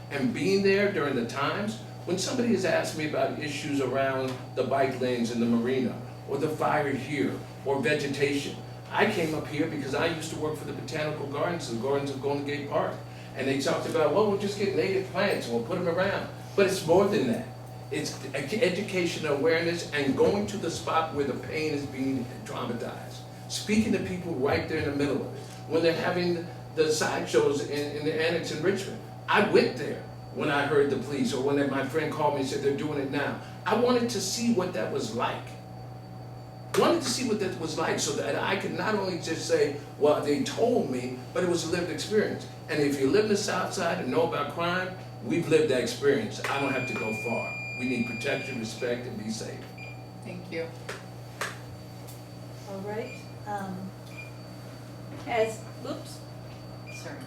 And being there during the times when somebody has asked me about issues around the bike lanes in the marina, or the fire here, or vegetation. I came up here because I used to work for the Botanical Gardens, the Gardens of Golden Gate Park. And they talked about, well, we'll just get native plants and we'll put them around. But it's more than that. It's education, awareness, and going to the spot where the pain is being traumatized. Speaking to people right there in the middle of it. When they're having the sideshows in the annex in Richmond. I went there when I heard the police, or when my friend called me and said they're doing it now. I wanted to see what that was like. Wanted to see what that was like so that I could not only just say, well, they told me, but it was a lived experience. And if you live in the South Side and know about crime, we've lived that experience. I don't have to go far. We need protection, respect, and be safe. Thank you. All right. Sorry.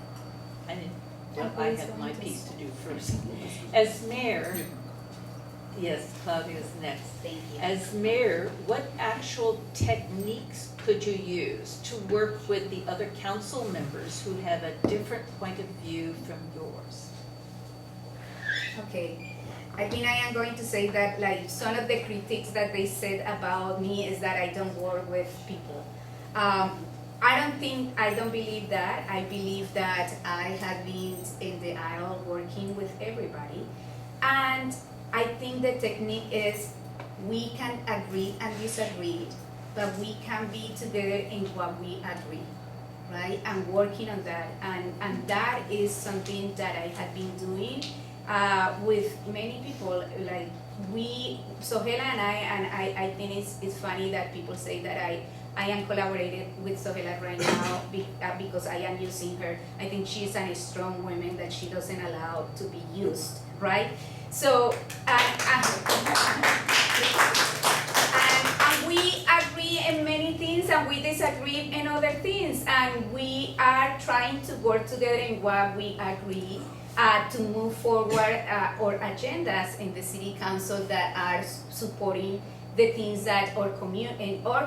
I have my piece to do first. As mayor, yes, Claudia's next. Thank you. As mayor, what actual techniques could you use to work with the other council members who have a different point of view from yours? Okay. I think I am going to say that like some of the critiques that they said about me is that I don't work with people. I don't believe that. I believe that I have been in the aisle working with everybody. And I think the technique is we can agree and disagree, but we can be together in what we agree, right? And working on that. And that is something that I have been doing with many people. Like Soheila and I think it's funny that people say that I am collaborating with Soheila right now because I am using her. I think she's a strong woman that she doesn't allow to be used, right? So, and we agree in many things and we disagree in other things, and we are trying to work together in what we agree to move forward our agendas in the city council that are supporting the things that in our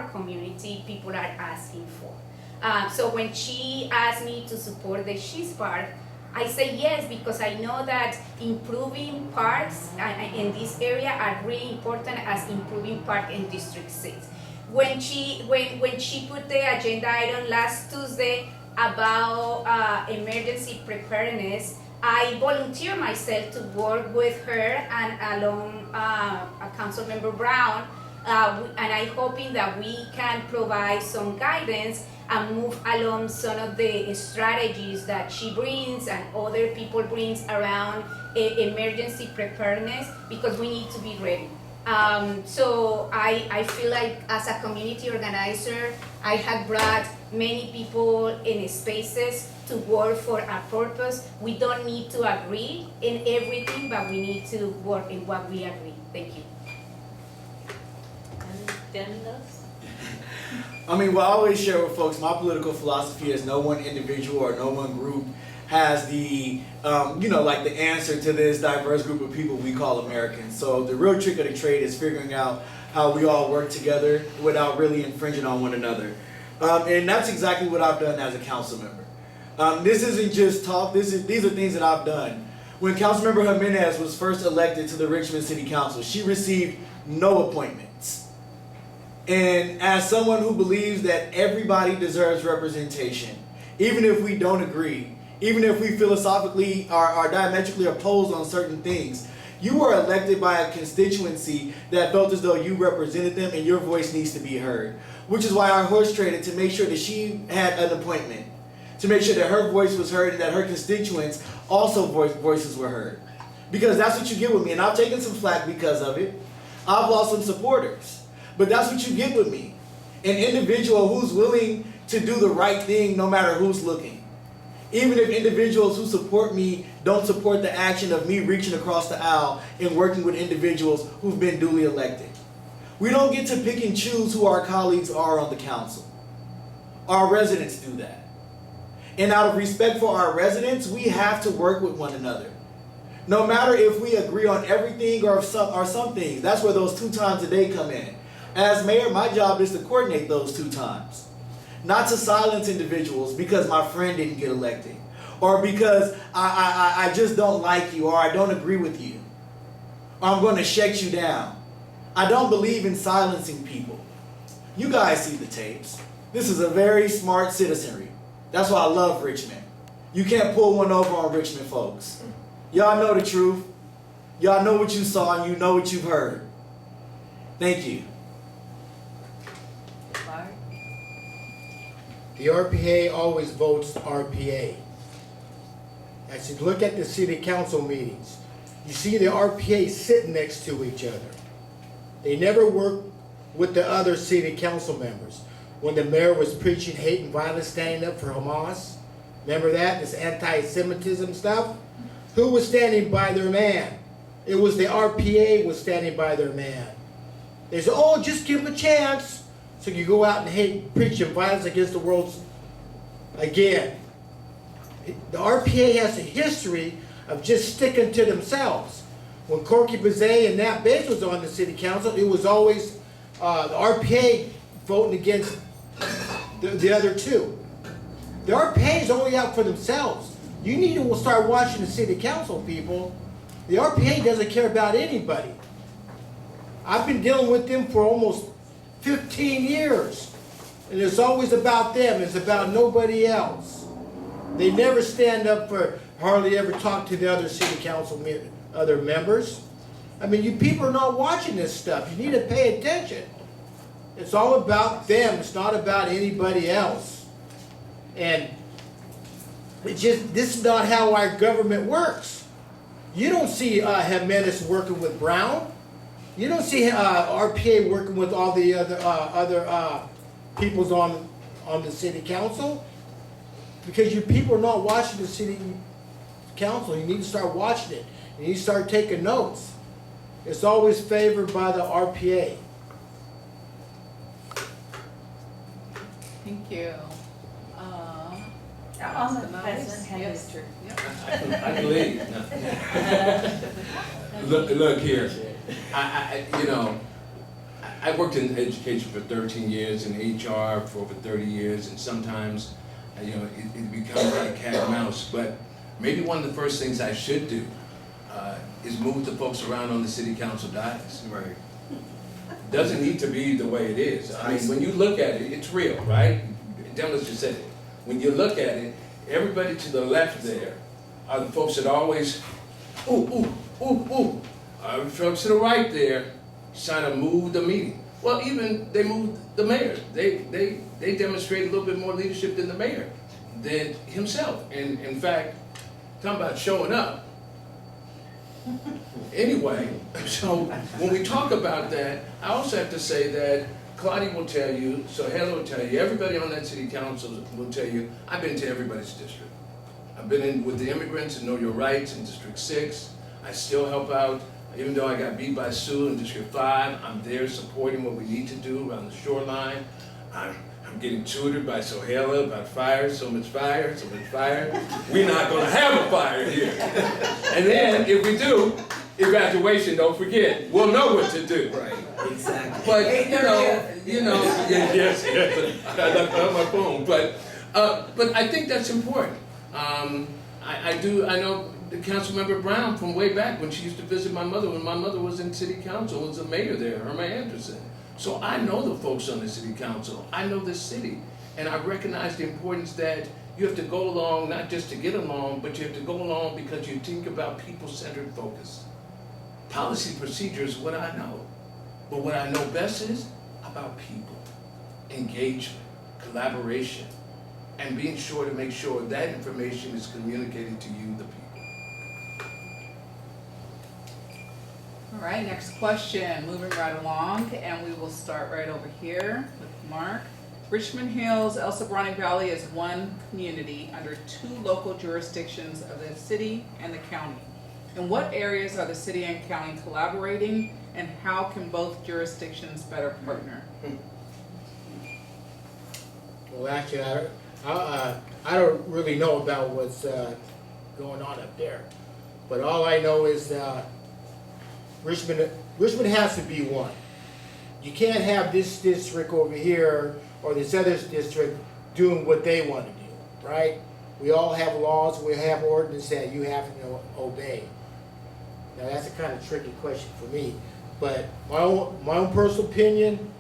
community people are asking for. So when she asked me to support the She's Park, I say yes because I know that improving parks in this area are really important as improving park in District 6. When she put the agenda item last Tuesday about emergency preparedness, I volunteered myself to work with her and along Councilmember Brown and I'm hoping that we can provide some guidance and move along some of the strategies that she brings and other people brings around emergency preparedness, because we need to be ready. So I feel like as a community organizer, I have brought many people in spaces to work for a purpose. We don't need to agree in everything, but we need to work in what we agree. Thank you. And Demnlus? I mean, what I always share with folks, my political philosophy is no one individual or no one group has the, like the answer to this diverse group of people we call Americans. So the real trick of the trade is figuring out how we all work together without really infringing on one another. And that's exactly what I've done as a council member. This isn't just talk, these are things that I've done. When Councilmember Jimenez was first elected to the Richmond City Council, she received no appointments. And as someone who believes that everybody deserves representation, even if we don't agree, even if we philosophically are diametrically opposed on certain things, you were elected by a constituency that felt as though you represented them and your voice needs to be heard. Which is why I horse traded to make sure that she had an appointment, to make sure that her voice was heard and that her constituents also voices were heard. Because that's what you get with me, and I've taken some flack because of it. I've lost some supporters. But that's what you get with me. An individual who's willing to do the right thing no matter who's looking. Even if individuals who support me don't support the action of me reaching across the aisle and working with individuals who've been duly elected. We don't get to pick and choose who our colleagues are on the council. Our residents do that. And out of respect for our residents, we have to work with one another. No matter if we agree on everything or some things. That's where those 2 times a day come in. As mayor, my job is to coordinate those 2 times. Not to silence individuals because my friend didn't get elected. Or because I just don't like you or I don't agree with you. Or I'm going to shut you down. I don't believe in silencing people. You guys see the tapes. This is a very smart citizenry. That's why I love Richmond. You can't pull one over on Richmond folks. Y'all know the truth. Y'all know what you saw and you know what you've heard. Thank you. The RPA always votes RPA. As you look at the city council meetings, you see the RPA sitting next to each other. They never work with the other city council members. When the mayor was preaching hate and violence, standing up for Hamas, remember that, this anti-Semitism stuff? Who was standing by their man? It was the RPA was standing by their man. They said, oh, just give him a chance. So you go out and hate, preaching violence against the world again. The RPA has a history of just sticking to themselves. When Corky Bazay and Nat Bates was on the city council, it was always the RPA voting against the other 2. The RPA is only out for themselves. You need to start watching the city council, people. The RPA doesn't care about anybody. I've been dealing with them for almost 15 years. And it's always about them. It's about nobody else. They never stand up for, hardly ever talk to the other city council, other members. I mean, you people are not watching this stuff. You need to pay attention. It's all about them. It's not about anybody else. And it's just, this is not how our government works. You don't see Jimenez working with Brown. You don't see RPA working with all the other peoples on the city council, because you people are not watching the city council. You need to start watching it. You need to start taking notes. It's always favored by the RPA. Thank you. Ahmad President had his turn. I believe. Look here. I worked in education for 13 years, in HR for over 30 years, and sometimes, it becomes like cat and mouse. But maybe one of the first things I should do is move the folks around on the city council dais. Right. It doesn't need to be the way it is. I mean, when you look at it, it's real, right? Demnlus just said it. When you look at it, everybody to the left there are the folks that always, ooh, ooh, ooh, ooh. The folks to the right there trying to move the meeting. Well, even they moved the mayor. They demonstrated a little bit more leadership than the mayor, than himself. And in fact, talking about showing up. Anyway, so when we talk about that, I also have to say that Claudia will tell you, Soheila will tell you, everybody on that city council will tell you, I've been to everybody's district. I've been in with the immigrants and Know Your Rights in District 6. I still help out, even though I got beat by Sue in District 5, I'm there supporting what we need to do around the shoreline. I'm getting tutored by Soheila about fire, so much fire. We're not gonna have a fire here. And then, if we do, evacuation, don't forget, we'll know what to do. Right, exactly. But, yes, I left it on my phone, but I think that's important. I know the Councilmember Brown from way back when she used to visit my mother, when my mother was in city council, was the mayor there, Irma Anderson. So I know the folks on the city council, I know this city, and I recognize the importance that you have to go along, not just to get along, but you have to go along because you think about people-centered focus. Policy procedure is what I know, but what I know best is about people, engagement, collaboration, and being sure to make sure that information is communicated to you, the people. All right, next question, moving right along, and we will start right over here with Mark. Richmond Hills, El Sobrante Valley is one community under two local jurisdictions of the city and the county. In what areas are the city and county collaborating, and how can both jurisdictions better partner? Well, actually, I don't really know about what's going on up there, but all I know is Richmond has to be one. You can't have this district over here or this other district doing what they want to do, right? We all have laws, we have ordinances that you have to obey. Now that's a kind of tricky question for me, but my own personal opinion,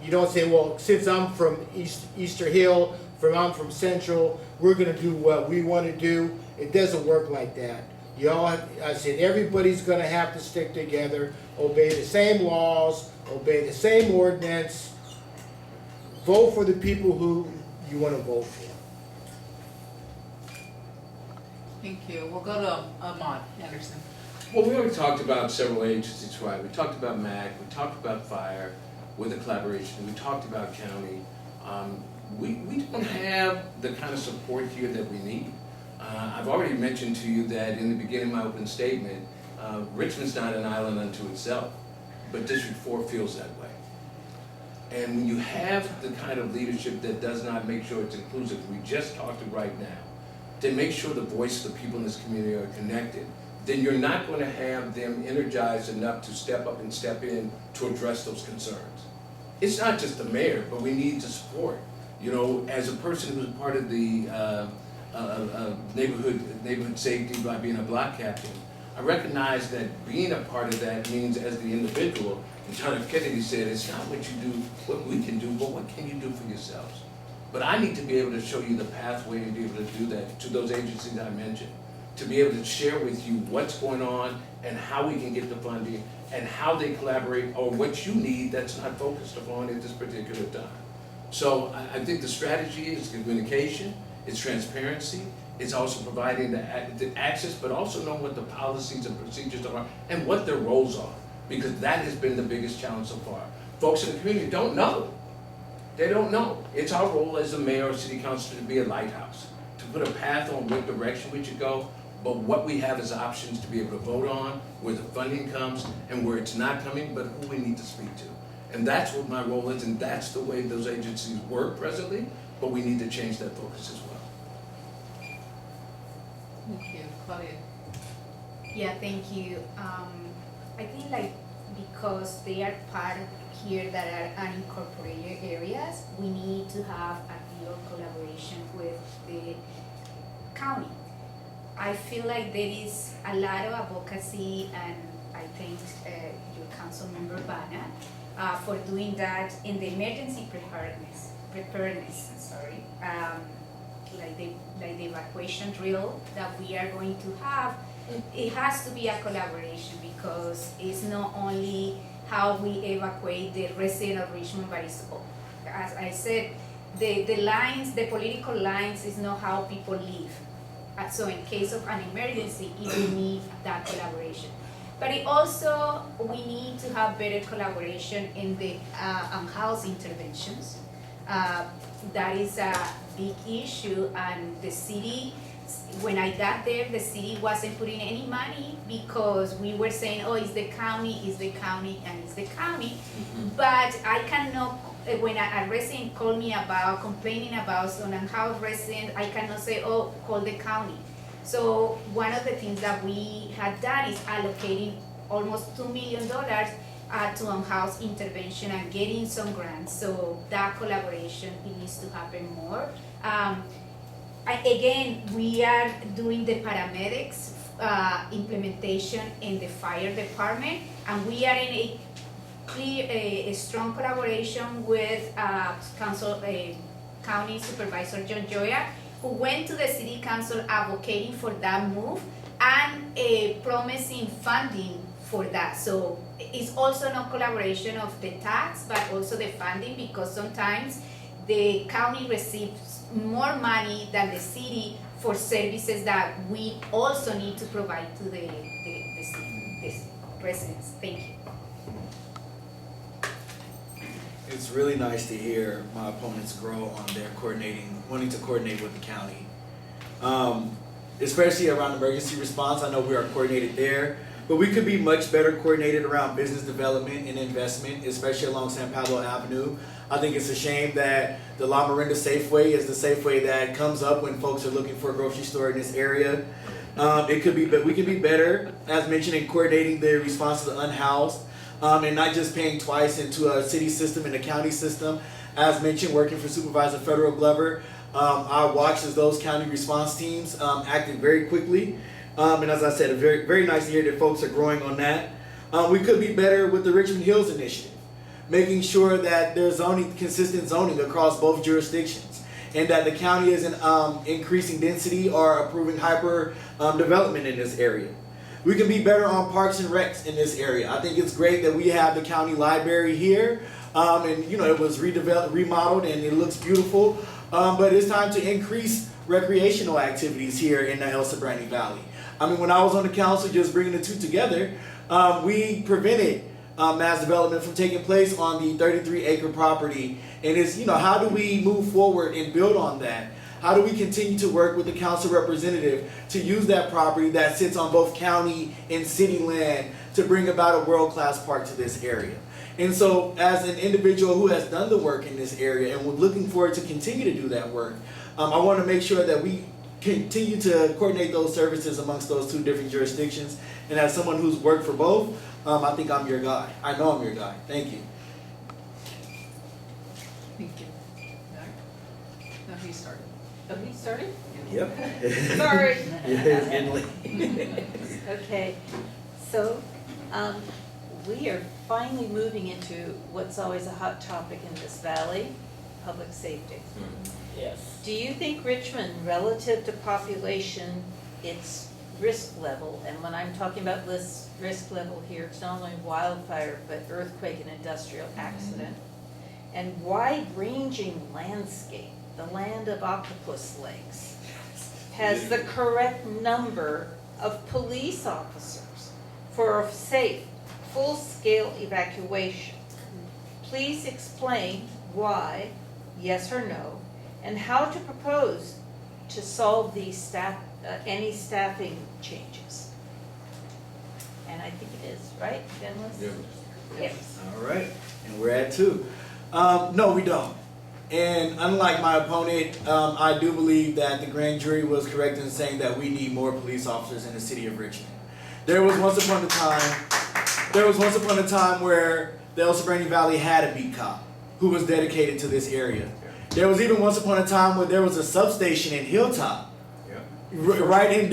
you don't say, well, since I'm from Easter Hill, I'm from Central, we're going to do what we want to do. It doesn't work like that. I said everybody's going to have to stick together, obey the same laws, obey the same ordinance, vote for the people who you want to vote for. Thank you. We'll go to Ahmad Anderson. Well, we already talked about several agencies, right? We talked about MAC, we talked about fire with the collaboration, we talked about county. We don't have the kind of support here that we need. I've already mentioned to you that in the beginning of my open statement, Richmond's not an island unto itself, but District 4 feels that way. And when you have the kind of leadership that does not make sure it's inclusive, we just talked it right now, to make sure the voice of the people in this community are connected, then you're not going to have them energized enough to step up and step in to address those concerns. It's not just the mayor, but we need to support. You know, as a person who's part of the neighborhood safety by being a block captain, I recognize that being a part of that means as the individual, and John F. Kennedy said, it's not what you do, what we can do, but what can you do for yourselves? But I need to be able to show you the pathway and be able to do that to those agencies I mentioned, to be able to share with you what's going on and how we can get the funding and how they collaborate or what you need that's not focused upon at this particular time. So I think the strategy is communication, it's transparency, it's also providing the access, but also knowing what the policies and procedures are and what their roles are, because that has been the biggest challenge so far. Folks in the community don't know. They don't know. It's our role as a mayor or city councilor to be a lighthouse, to put a path on what direction we should go, but what we have as options to be able to vote on, where the funding comes, and where it's not coming, but who we need to speak to. And that's what my role is, and that's the way those agencies work presently, but we need to change that focus as well. Thank you. Claudia. Yeah, thank you. I think because they are part here that are unincorporated areas, we need to have a real collaboration with the county. I feel like there is a lot of advocacy, and I thank your council member Bana for doing that in the emergency preparedness, like the evacuation drill that we are going to have. It has to be a collaboration because it's not only how we evacuate the resident of Richmond, but it's, as I said, the lines, the political lines is not how people live. So in case of an emergency, it will need that collaboration. But it also, we need to have better collaboration in the house interventions. That is a big issue, and the city, when I got there, the city wasn't putting any money because we were saying, oh, it's the county, and it's the county. But I cannot, when a resident called me about complaining about some house resident, I cannot say, oh, call the county. So one of the things that we had done is allocating almost $2 million to house intervention and getting some grants. So that collaboration, it needs to happen more. Again, we are doing the paramedics implementation in the fire department, and we are in a strong collaboration with County Supervisor John Joya, who went to the City Council advocating for that move and promising funding for that. So it's also not collaboration of the tax, but also the funding, because sometimes the county receives more money than the city for services that we also need to provide to the residents. Thank you. It's really nice to hear my opponents grow on their wanting to coordinate with the county. Especially around emergency response, I know we are coordinated there, but we could be much better coordinated around business development and investment, especially along San Pablo Avenue. I think it's a shame that the La Miranda Safeway is the Safeway that comes up when folks are looking for a grocery store in this area. It could be, but we could be better, as mentioned, in coordinating the response to the unhoused. And not just paying twice into a city system and a county system. As mentioned, working for Supervisor Federal Glover, I watched as those county response teams acted very quickly. And as I said, very, very nice to hear that folks are growing on that. We could be better with the Richmond Hills Initiative, making sure that there's consistent zoning across both jurisdictions, and that the county isn't increasing density or approving hyper development in this area. We can be better on parks and recs in this area. I think it's great that we have the county library here, and it was remodeled and it looks beautiful. But it's time to increase recreational activities here in the El Sobrante Valley. I mean, when I was on the council, just bringing the two together, we prevented mass development from taking place on the 33-acre property. And it's, how do we move forward and build on that? How do we continue to work with the council representative to use that property that sits on both county and city land to bring about a world-class park to this area? And so, as an individual who has done the work in this area and we're looking forward to continue to do that work, I want to make sure that we continue to coordinate those services amongst those two different jurisdictions. And as someone who's worked for both, I think I'm your guy. I know I'm your guy. Thank you. Thank you. No, he started. Oh, he started? Yep. Sorry. It's getting late. Okay, so we are finally moving into what's always a hot topic in this valley, public safety. Yes. Do you think Richmond, relative to population, its risk level, and when I'm talking about this risk level here, it's not only wildfire, but earthquake and industrial accident, and wide-ranging landscape, the land of octopus legs, has the correct number of police officers for a safe, full-scale evacuation? Please explain why, yes or no, and how to propose to solve these any staffing changes. And I think it is, right, Demnlus? Yeah. Yes. All right, and we're at 2. No, we don't. And unlike my opponent, I do believe that the grand jury was correct in saying that we need more police officers in the city of Richmond. There was once upon a time where the El Sobrante Valley had a beat cop who was dedicated to this area. There was even once upon a time where there was a substation in Hilltop, right in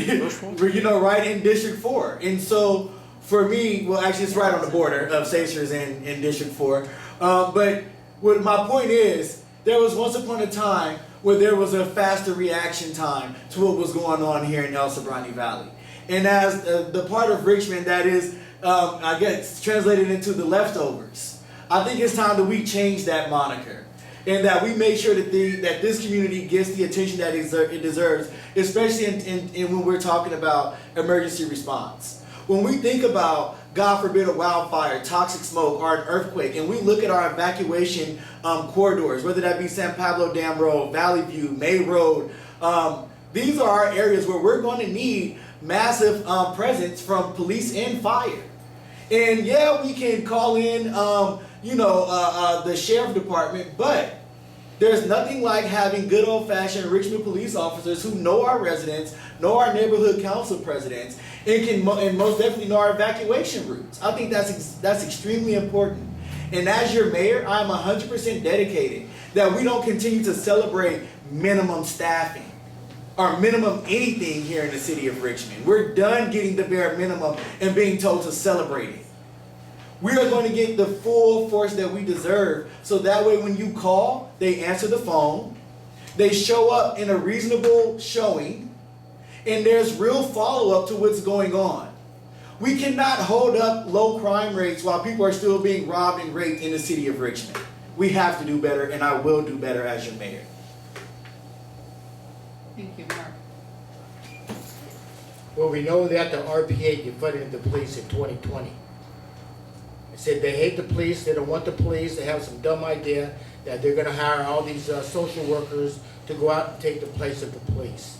District 4. And so for me, well, actually it's right on the border of Sacers in District 4. But what my point is, there was once upon a time where there was a faster reaction time to what was going on here in El Sobrante Valley. And as the part of Richmond that is I guess translated into the leftovers. I think it's time that we change that moniker, and that we make sure that that this community gets the attention that it deserves, especially in when we're talking about emergency response. When we think about, God forbid, a wildfire, toxic smoke, or an earthquake, and we look at our evacuation corridors, whether that be San Pablo Dam Road, Valley View, May Road, these are our areas where we're going to need massive presence from police and fire. And yeah, we can call in, the sheriff department, but there's nothing like having good old-fashioned Richmond police officers who know our residents, know our neighborhood council presidents, and most definitely know our evacuation routes. I think that's extremely important. And as your mayor, I'm 100% dedicated that we don't continue to celebrate minimum staffing or minimum anything here in the city of Richmond. We're done getting the bare minimum and being told to celebrate it. We are going to get the full force that we deserve, so that way when you call, they answer the phone, they show up in a reasonable showing, and there's real follow-up to what's going on. We cannot hold up low crime rates while people are still being robbed and raped in the city of Richmond. We have to do better, and I will do better as your mayor. Thank you, Mark. Well, we know that the RPA defunded the police in 2020. Said they hate the police, they don't want the police, they have some dumb idea that they're gonna hire all these social workers to go out and take the place of the police.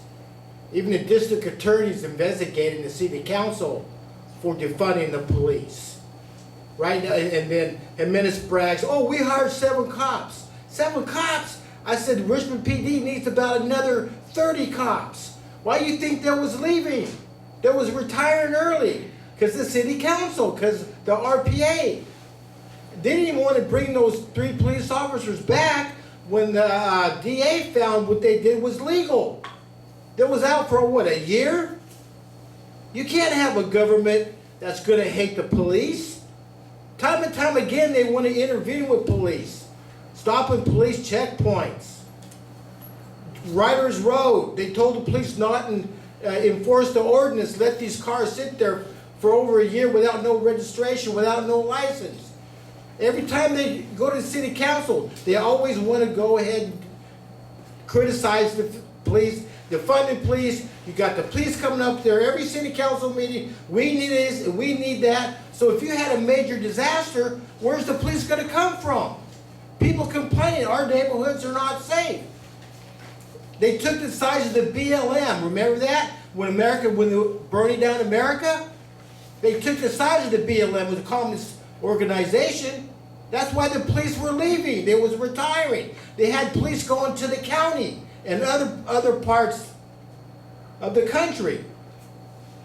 Even the district attorneys investigating the city council for defunding the police. Right now, and then Jimenez brags, oh, we hired 7 cops. 7 cops? I said Richmond PD needs about another 30 cops. Why do you think they was leaving? They was retiring early. Because the city council, because the RPA. They didn't even want to bring those 3 police officers back when the DA found what they did was legal. They was out for, what, a year? You can't have a government that's going to hate the police. Time and time again, they want to intervene with police. Stopping police checkpoints. Riders Road, they told the police not to enforce the ordinance, let these cars sit there for over a year without no registration, without no license. Every time they go to the city council, they always want to go ahead and criticize the police, defund the police. You got the police coming up there every city council meeting. We need this and we need that. So if you had a major disaster, where's the police going to come from? People complaining our neighborhoods are not safe. They took the size of the BLM. Remember that? When they were burning down America? They took the size of the BLM, was a communist organization. That's why the police were leaving. They was retiring. They had police going to the county and other parts of the country.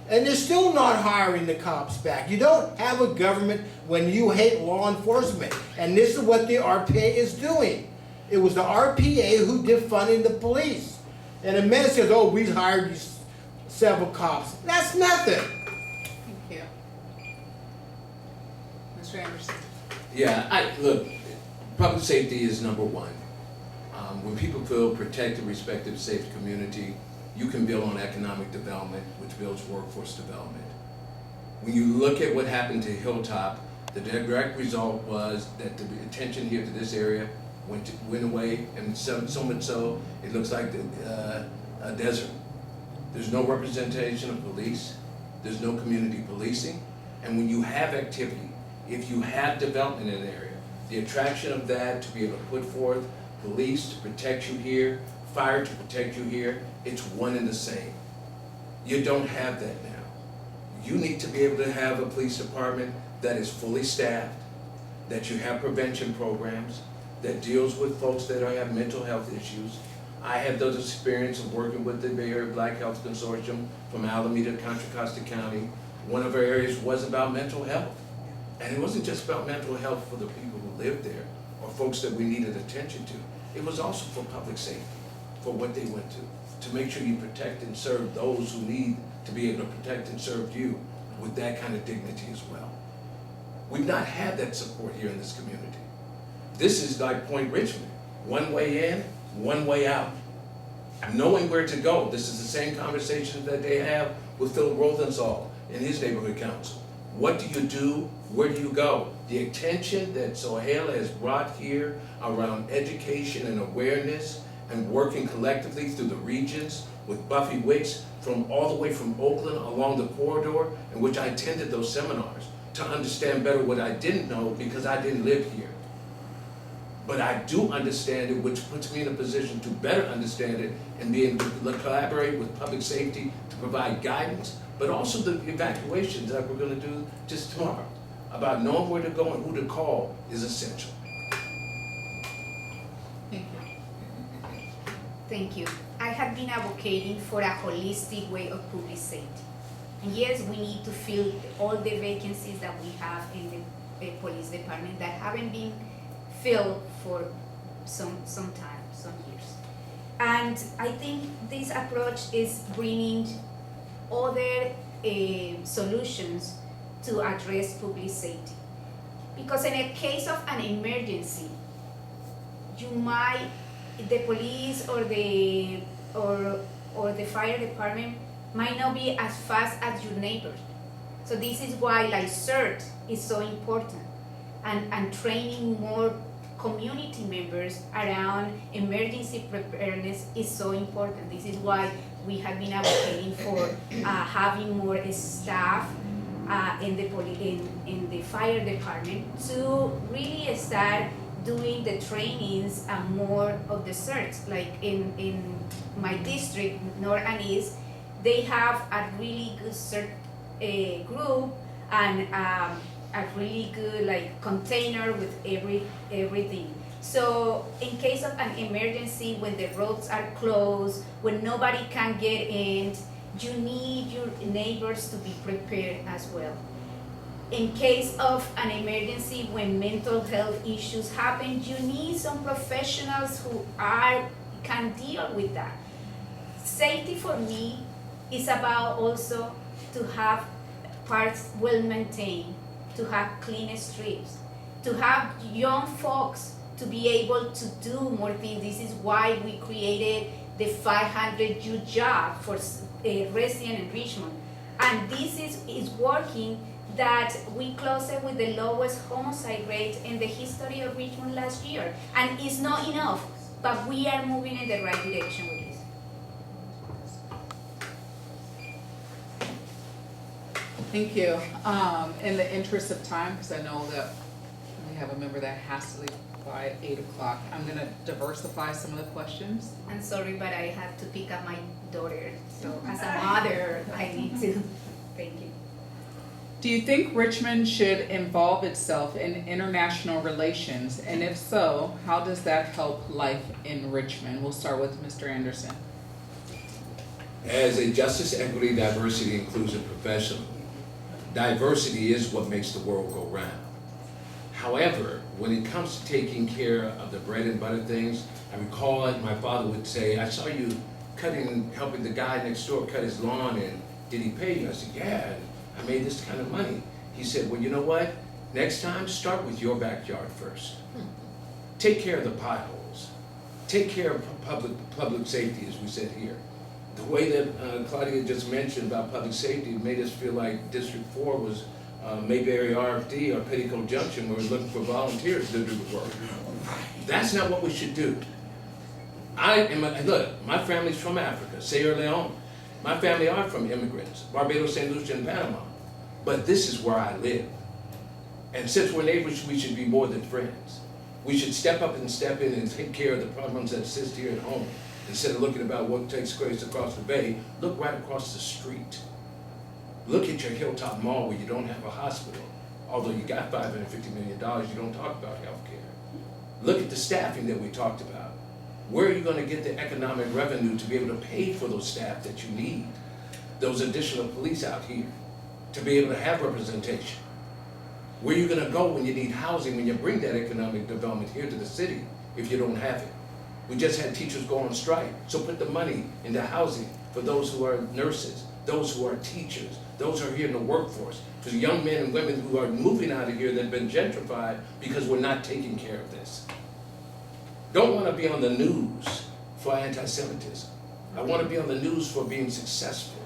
And they're still not hiring the cops back. You don't have a government when you hate law enforcement. And this is what the RPA is doing. It was the RPA who defunded the police. And the man says, oh, we hired these 7 cops. That's nothing. Mr. Anderson. Yeah, look, public safety is number one. When people feel protected, respected, safe community, you can build on economic development, which builds workforce development. When you look at what happened to Hilltop, the direct result was that the attention here to this area went away, and so much so, it looks like a desert. There's no representation of police, there's no community policing, and when you have activity, if you have development in an area, the attraction of that to be able to put forth police to protect you here, fire to protect you here, it's one and the same. You don't have that now. You need to be able to have a police department that is fully staffed, that you have prevention programs, that deals with folks that have mental health issues. I have those experience of working with the Bay Area Black Health Consortium from Alameda, Contra Costa County. One of our areas was about mental health. And it wasn't just about mental health for the people who lived there or folks that we needed attention to. It was also for public safety, for what they went to make sure you protect and serve those who need to be able to protect and serve you with that kind of dignity as well. We've not had that support here in this community. This is like Point Richmond, one way in, one way out. Knowing where to go. This is the same conversation that they have with Phil Rothenthal in his neighborhood council. What do you do? Where do you go? The attention that Soheila has brought here around education and awareness and working collectively through the regions with Buffy Wicks from all the way from Oakland along the corridor in which I attended those seminars to understand better what I didn't know because I didn't live here. But I do understand it, which puts me in a position to better understand it and be able to collaborate with public safety to provide guidance, but also the evacuations that we're going to do just tomorrow. About knowing where to go and who to call is essential. Thank you. Thank you. I have been advocating for a holistic way of public safety. And yes, we need to fill all the vacancies that we have in the police department that haven't been filled for some time, some years. And I think this approach is bringing other solutions to address public safety. Because in a case of an emergency, the police or the fire department might not be as fast as your neighbors. So this is why like CERT is so important and training more community members around emergency preparedness is so important. This is why we have been advocating for having more staff in the fire department to really start doing the trainings and more of the CERTs. Like in my district, North and East, they have a really good CERT group and a really good like container with everything. So in case of an emergency, when the roads are closed, when nobody can get in, you need your neighbors to be prepared as well. In case of an emergency, when mental health issues happen, you need some professionals who can deal with that. Safety for me is about also to have parks well maintained, to have clean streets, to have young folks to be able to do more things. This is why we created the 500 youth job for resident in Richmond. And this is working, that we closed it with the lowest homicide rate in the history of Richmond last year. And it's not enough, but we are moving in the right direction with this. Thank you. In the interest of time, because I know that we have a member that has to leave by 8 o'clock, I'm gonna diversify some of the questions. I'm sorry, but I have to pick up my daughter. So as a mother, I need to. Thank you. Do you think Richmond should involve itself in international relations? And if so, how does that help life in Richmond? We'll start with Mr. Anderson. As a justice, equity, diversity, inclusion professional, diversity is what makes the world go round. However, when it comes to taking care of the bread and butter things, I recall my father would say, I saw you helping the guy next door cut his lawn, and did he pay you? I said, yeah, I made this kind of money. He said, well, you know what? Next time, start with your backyard first. Take care of the potholes. Take care of public safety, as we said here. The way that Claudia just mentioned about public safety made us feel like District 4 was Mayberry RFD or Petticoat Junction, where we're looking for volunteers to do the work. That's not what we should do. Look, my family's from Africa, Sierra Leone. My family are from immigrants, Barbados, St. Lucia, and Panama. But this is where I live. And since we're neighbors, we should be more than friends. We should step up and step in and take care of the problems that exist here at home. Instead of looking about what takes place across the bay, look right across the street. Look at your Hilltop Mall where you don't have a hospital. Although you got $550 million, you don't talk about health care. Look at the staffing that we talked about. Where are you going to get the economic revenue to be able to pay for those staff that you need? Those additional police out here to be able to have representation. Where are you going to go when you need housing, when you bring that economic development here to the city if you don't have it? We just had teachers go on strike. So put the money into housing for those who are nurses, those who are teachers, those who are here in the workforce, for the young men and women who are moving out of here that have been gentrified because we're not taking care of this. Don't want to be on the news for anti-Semitism. I want to be on the news for being successful,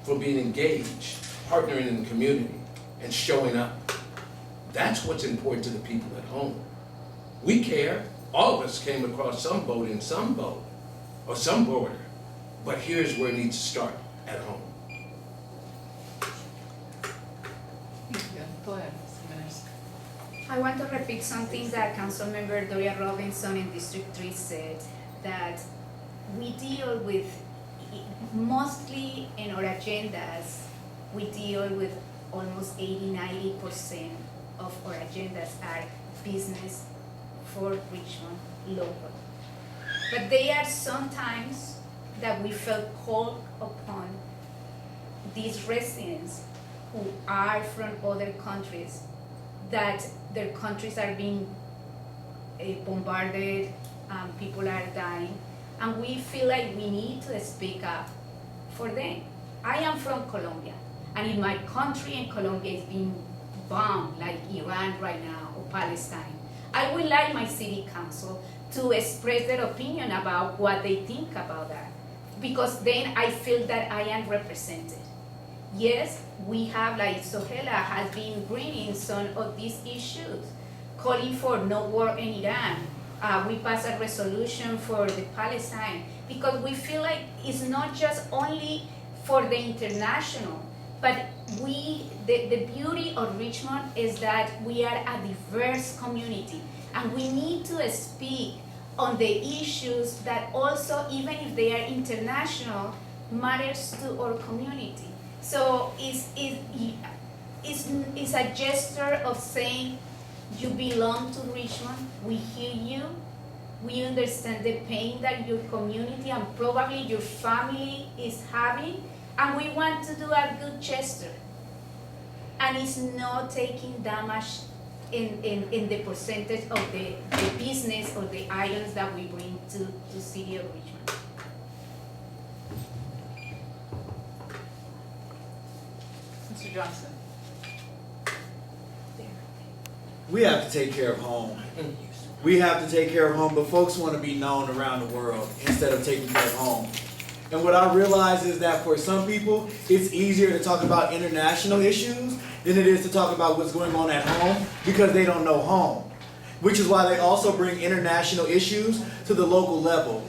for being engaged, partnering in the community, and showing up. That's what's important to the people at home. We care. All of us came across some boat in some boat or some border. But here's where it needs to start, at home. Yeah, go ahead, Ms. Jimenez. I want to repeat something that Councilmember Doria Robinson in District 3 said, that we deal with, mostly in our agendas, we deal with almost 80-90% of our agendas are business for Richmond local. But there are sometimes that we felt called upon these residents who are from other countries, that their countries are being bombarded, people are dying, and we feel like we need to speak up for them. I am from Colombia, and in my country in Colombia is being bombed like Iran right now, or Palestine. I would like my city council to express their opinion about what they think about that, because then I feel that I am represented. Yes, we have, like Soheila has been bringing some of these issues, calling for no war in Iran. We passed a resolution for the Palestine, because we feel like it's not just only for the international, but the beauty of Richmond is that we are a diverse community, and we need to speak on the issues that also, even if they are international, matters to our community. So it's a gesture of saying, you belong to Richmond, we hear you, we understand the pain that your community and probably your family is having, and we want to do a good gesture. And it's not taking damage in the percentage of the business or the items that we bring to the city of Richmond. Mr. Johnson. We have to take care of home. We have to take care of home, but folks want to be known around the world instead of taking care of home. And what I realize is that for some people, it's easier to talk about international issues than it is to talk about what's going on at home, because they don't know home. Which is why they also bring international issues to the local level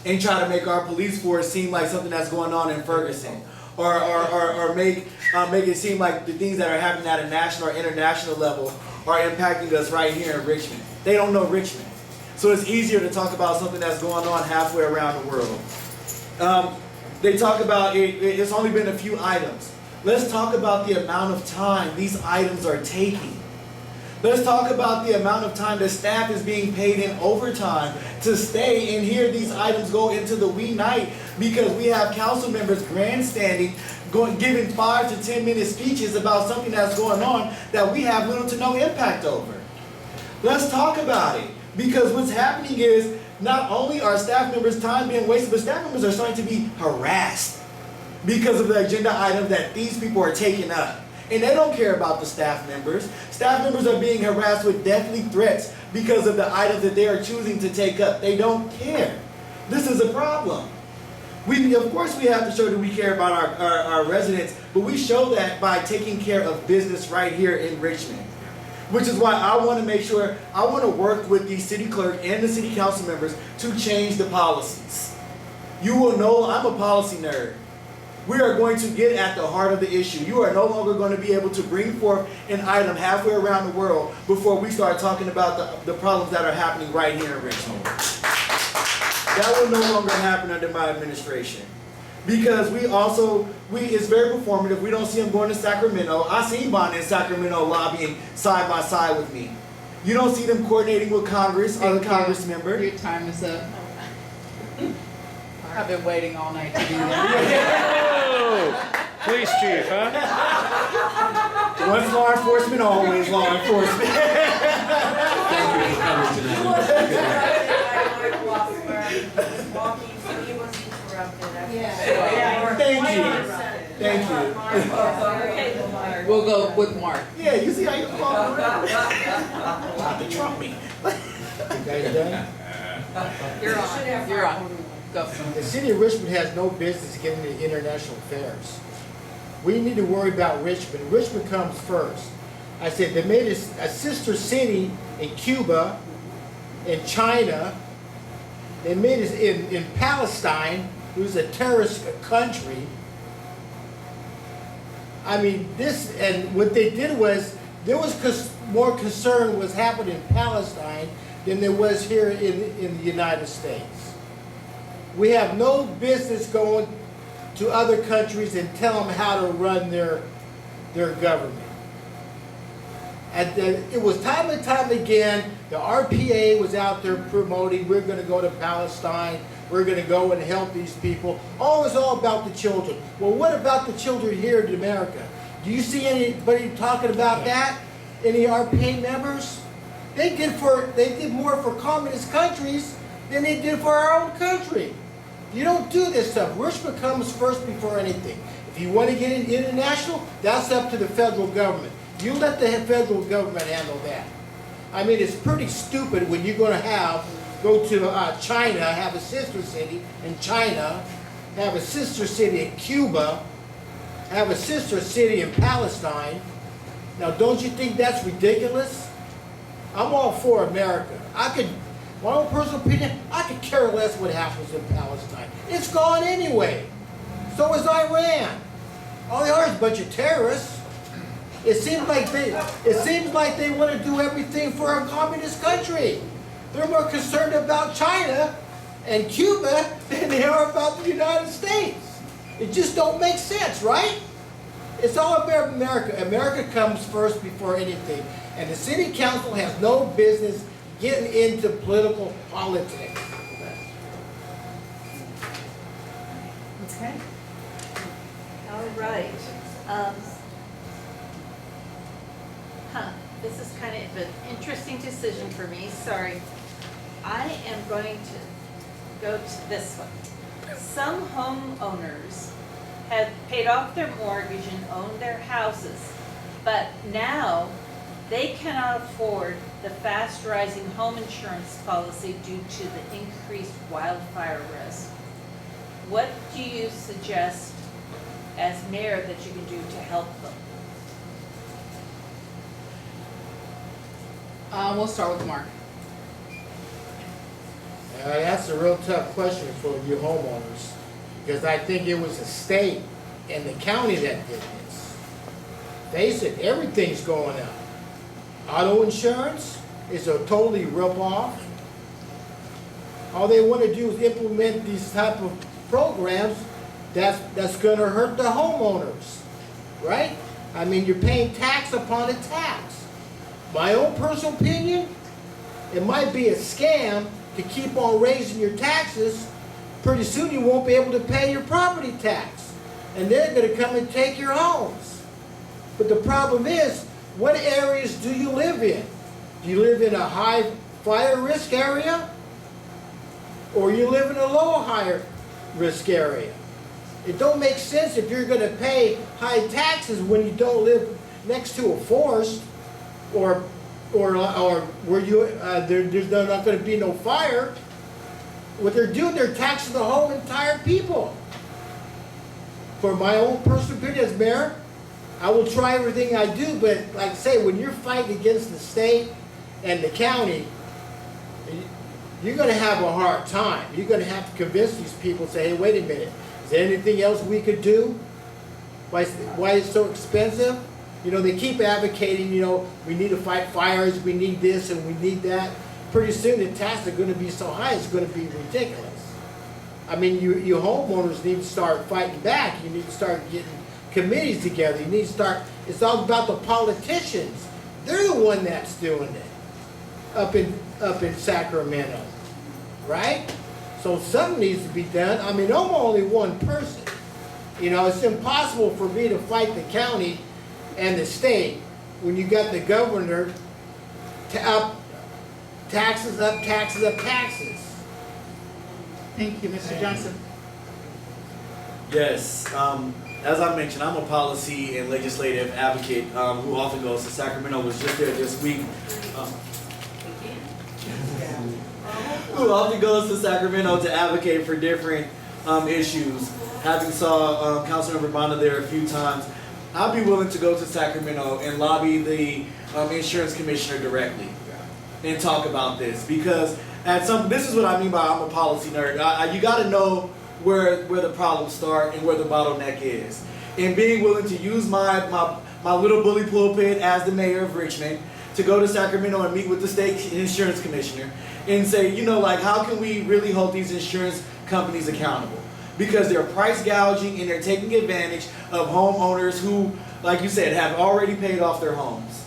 and try to make our police force seem like something that's going on in Ferguson. Or make it seem like the things that are happening at a national or international level are impacting us right here in Richmond. They don't know Richmond. So it's easier to talk about something that's going on halfway around the world. They talk about it's only been a few items. Let's talk about the amount of time these items are taking. Let's talk about the amount of time the staff is being paid in overtime to stay and hear these items go into the wee night, because we have council members grandstanding, giving 5 to 10 minute speeches about something that's going on that we have little to no impact over. Let's talk about it, because what's happening is not only are staff members' time being wasted, but staff members are starting to be harassed because of the agenda items that these people are taking up. And they don't care about the staff members. Staff members are being harassed with deathly threats because of the items that they are choosing to take up. They don't care. This is a problem. Of course we have to show that we care about our residents, but we show that by taking care of business right here in Richmond. Which is why I want to make sure, I want to work with the city clerk and the city council members to change the policies. You will know I'm a policy nerd. We are going to get at the heart of the issue. You are no longer going to be able to bring forth an item halfway around the world before we start talking about the problems that are happening right here in Richmond. That will no longer happen under my administration. Because it's very performative. We don't see them going to Sacramento. I seen Bana in Sacramento lobbying side by side with me. You don't see them coordinating with Congress or the Congress member. Your time is up. I've been waiting all night to do that. Police chief, huh? Once law enforcement, always law enforcement. Thank you. We'll go with Mark. Yeah, you see how you walk around. Not to trump me. You guys done? You're on. Go. The city of Richmond has no business getting into international affairs. We need to worry about Richmond. Richmond comes first. I said they made a sister city in Cuba, in China. They made it in Palestine, who's a terrorist country. I mean, and what they did was, there was more concern was happening in Palestine than there was here in the United States. We have no business going to other countries and tell them how to run their government. And it was time and time again, the RPA was out there promoting, we're going to go to Palestine, we're going to go and help these people. Oh, it was all about the children. Well, what about the children here in America? Do you see anybody talking about that? Any RPA members? They did more for communist countries than they did for our own country. You don't do this stuff. Richmond comes first before anything. If you want to get it international, that's up to the federal government. You let the federal government handle that. I mean, it's pretty stupid when you're going to go to China, have a sister city in China, have a sister city in Cuba, have a sister city in Palestine. Now, don't you think that's ridiculous? I'm all for America. My own personal opinion, I could care less what happens in Palestine. It's gone anyway. So is Iran. All they are is a bunch of terrorists. It seems like they want to do everything for a communist country. They're more concerned about China and Cuba than they are about the United States. It just don't make sense, right? It's all about America. America comes first before anything. And the city council has no business getting into political politics. Okay. All right. This is kind of an interesting decision for me. Sorry. I am going to go to this one. Some homeowners have paid off their mortgage and own their houses, but now they cannot afford the fast rising home insurance policy due to the increased wildfire risk. What do you suggest as mayor that you can do to help them? We'll start with Mark. That's a real tough question for you homeowners, because I think it was the state and the county that did this. Face it, everything's going up. Auto insurance is a totally rip-off. All they want to do is implement these type of programs that's going to hurt the homeowners, right? I mean, you're paying tax upon a tax. My own personal opinion, it might be a scam to keep on raising your taxes. Pretty soon you won't be able to pay your property tax, and they're going to come and take your homes. But the problem is, what areas do you live in? Do you live in a high fire risk area? Or you live in a low higher risk area? It don't make sense if you're going to pay high taxes when you don't live next to a forest or where there's not going to be no fire. What they're doing, they're taxing the whole entire people. For my own personal opinion as mayor, I will try everything I do, but like I say, when you're fighting against the state and the county, you're going to have a hard time. You're going to have to convince these people, say, hey, wait a minute, is there anything else we could do? Why it's so expensive? You know, they keep advocating, you know, we need to fight fires, we need this and we need that. Pretty soon the taxes are going to be so high, it's going to be ridiculous. I mean, you homeowners need to start fighting back. You need to start getting committees together. You need to start, it's all about the politicians. They're the one that's doing it up in Sacramento, right? So something needs to be done. I mean, I'm only one person. You know, it's impossible for me to fight the county and the state when you got the governor up taxes up taxes up taxes. Thank you, Mr. Johnson. Yes, as I mentioned, I'm a policy and legislative advocate who often goes to Sacramento. Was just there this week. Who often goes to Sacramento to advocate for different issues, having saw Councilmember Bana there a few times, I'd be willing to go to Sacramento and lobby the insurance commissioner directly and talk about this, because this is what I mean by I'm a policy nerd. You got to know where the problems start and where the bottleneck is, and being willing to use my little bully pulpit as the mayor of Richmond to go to Sacramento and meet with the state insurance commissioner and say, like, how can we really hold these insurance companies accountable? Because they're price gouging and they're taking advantage of homeowners who, like you said, have already paid off their homes.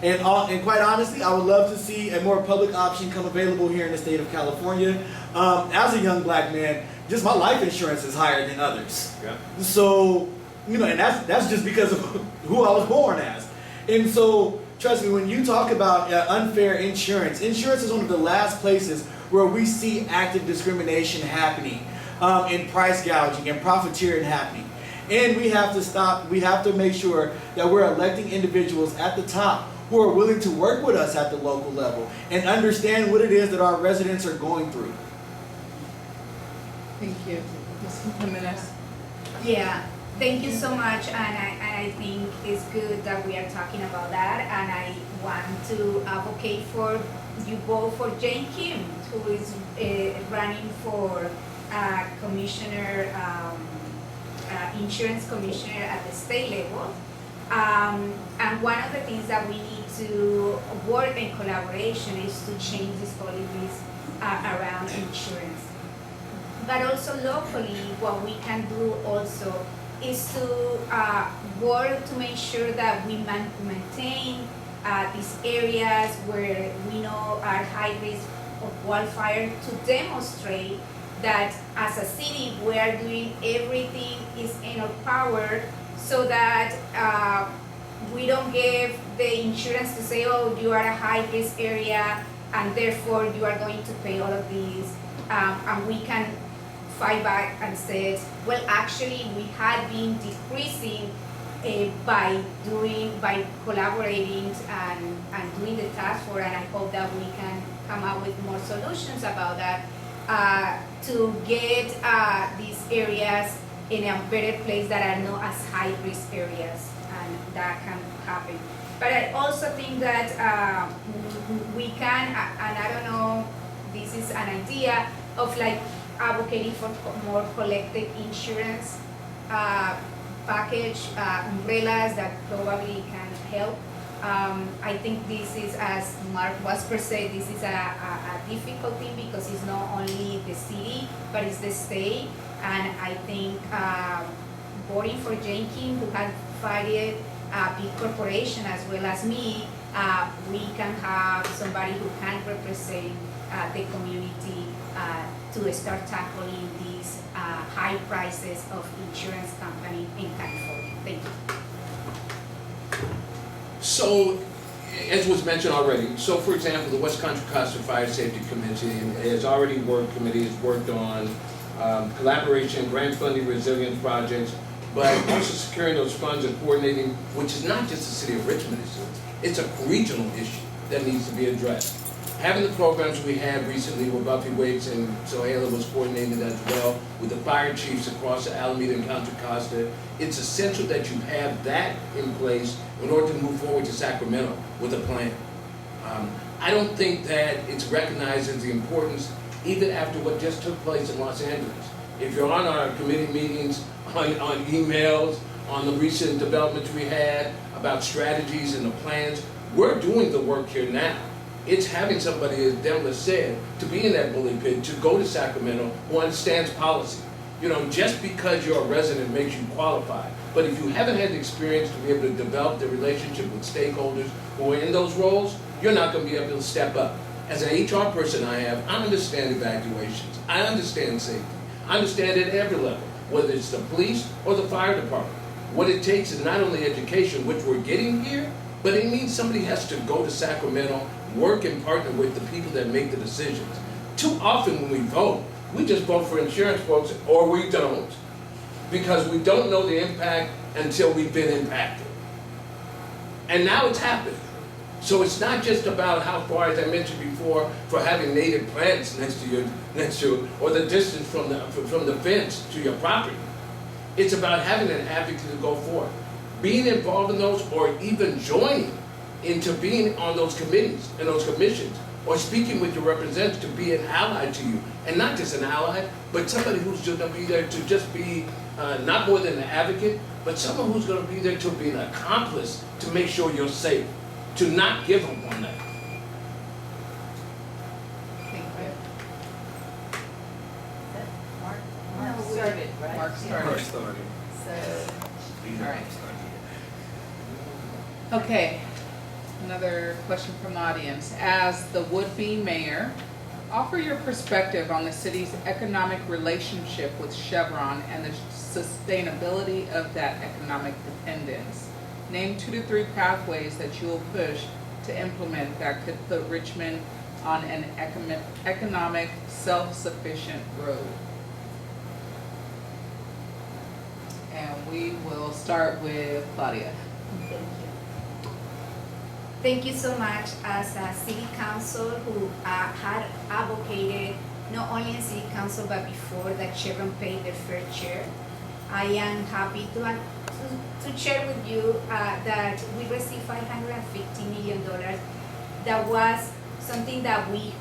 And quite honestly, I would love to see a more public option come available here in the state of California. As a young black man, just my life insurance is higher than others. Yeah. So, and that's just because of who I was born as. And so, trust me, when you talk about unfair insurance is one of the last places where we see active discrimination happening, and price gouging and profiteering happening. And we have to make sure that we're electing individuals at the top who are willing to work with us at the local level and understand what it is that our residents are going through. Thank you. Ms. Jimenez. Yeah, thank you so much, and I think it's good that we are talking about that, and I want to advocate for you both for Jayne Kim, who is running for commissioner, insurance commissioner at the state level. And one of the things that we need to work in collaboration is to change these policies around insurance. But also locally, what we can do also is to work to make sure that we maintain these areas where we know are high risk of wildfire, to demonstrate that as a city we are doing everything is in our power so that we don't give the insurance to say, oh, you are a high risk area and therefore you are going to pay all of these, and we can fight back and say, well, actually we had been decreasing by collaborating and doing the task force, and I hope that we can come up with more solutions about that to get these areas in a better place that are not as high risk areas, and that can happen. But I also think that we can, and I don't know, this is an idea of like advocating for more collective insurance package, umbrellas that probably can help. I think this is, as Mark Wassberg said, this is a difficult thing because it's not only the city, but it's the state. And I think voting for Jayne Kim, who has fighted a big corporation as well as me, we can have somebody who can represent the community to start tackling these high prices of insurance company in California. Thank you. So, as was mentioned already, so for example, the West Contra Costa Fire Safety Committee has already worked on collaboration, grant funding, resilience projects, but also securing those funds and coordinating, which is not just the city of Richmond issue, it's a regional issue that needs to be addressed. Having the programs we had recently where Buffy Waits and Soheila was coordinated as well with the fire chiefs across the Alameda and Contra Costa, it's essential that you have that in place in order to move forward to Sacramento with a plan. I don't think that it's recognized as the importance even after what just took place in Los Angeles. If you're on our committee meetings, on emails, on the recent developments we had about strategies and the plans, we're doing the work here now. It's having somebody, as Demnlus said, to be in that bully pit, to go to Sacramento, who understands policy. You know, just because you're a resident makes you qualified. But if you haven't had the experience to be able to develop the relationship with stakeholders who are in those roles, you're not going to be able to step up. As an HR person I understand evacuations. I understand safety. I understand it at every level, whether it's the police or the fire department. What it takes is not only education, which we're getting here, but it means somebody has to go to Sacramento, work and partner with the people that make the decisions. Too often when we vote, we just vote for insurance folks, or we don't, because we don't know the impact until we've been impacted. And now it's happened. So it's not just about how far, as I mentioned before, for having native plants next to you, or the distance from the fence to your property. It's about having an advocate to go forward, being involved in those, or even joining into being on those committees and those commissions, or speaking with your representatives to be an ally to you, and not just an ally, but somebody who's going to be there to just be not more than an advocate, but someone who's going to be there to be an accomplice to make sure you're safe, to not give up on that. Thank you. Mark started, right? Mark started. Mark started. So, All right. Okay, another question from the audience. As the would-be mayor, offer your perspective on the city's economic relationship with Chevron and the sustainability of that economic dependence. Name 2 to 3 pathways that you will push to implement that could put Richmond on an economic self-sufficient road. And we will start with Claudia. Thank you. Thank you so much. As a city council who had advocated, not only in city council but before, that Chevron paid their fair share, I am happy to share with you that we received $550 million. That was something that we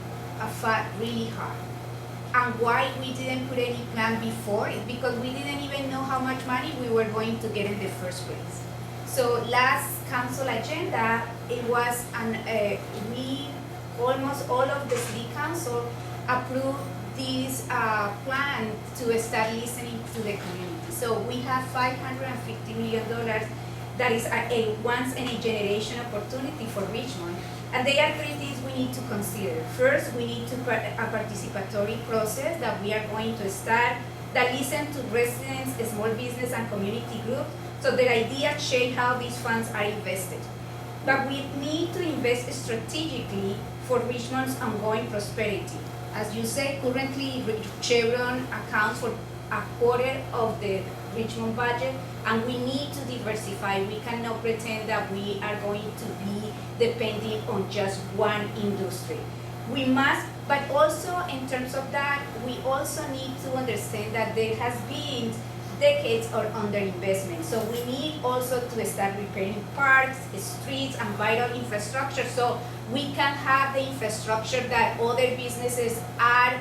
fought really hard. And why we didn't put any plan before is because we didn't even know how much money we were going to get in the first place. So last council agenda, it was, we, almost all of the city council approved this plan to start listening to the community. So we have $550 million that is a once in a generation opportunity for Richmond. And there are 3 things we need to consider. First, we need to put a participatory process that we are going to start that listen to residents, small business and community groups, so their ideas shape how these funds are invested. But we need to invest strategically for Richmond's ongoing prosperity. As you say, currently Chevron accounts for 1/4 of the Richmond budget, and we need to diversify. We cannot pretend that we are going to be depending on just one industry. We must, but also in terms of that, we also need to understand that there has been decades of underinvestment. So we need also to start repairing parks, streets, and vital infrastructure, so we can have the infrastructure that other businesses are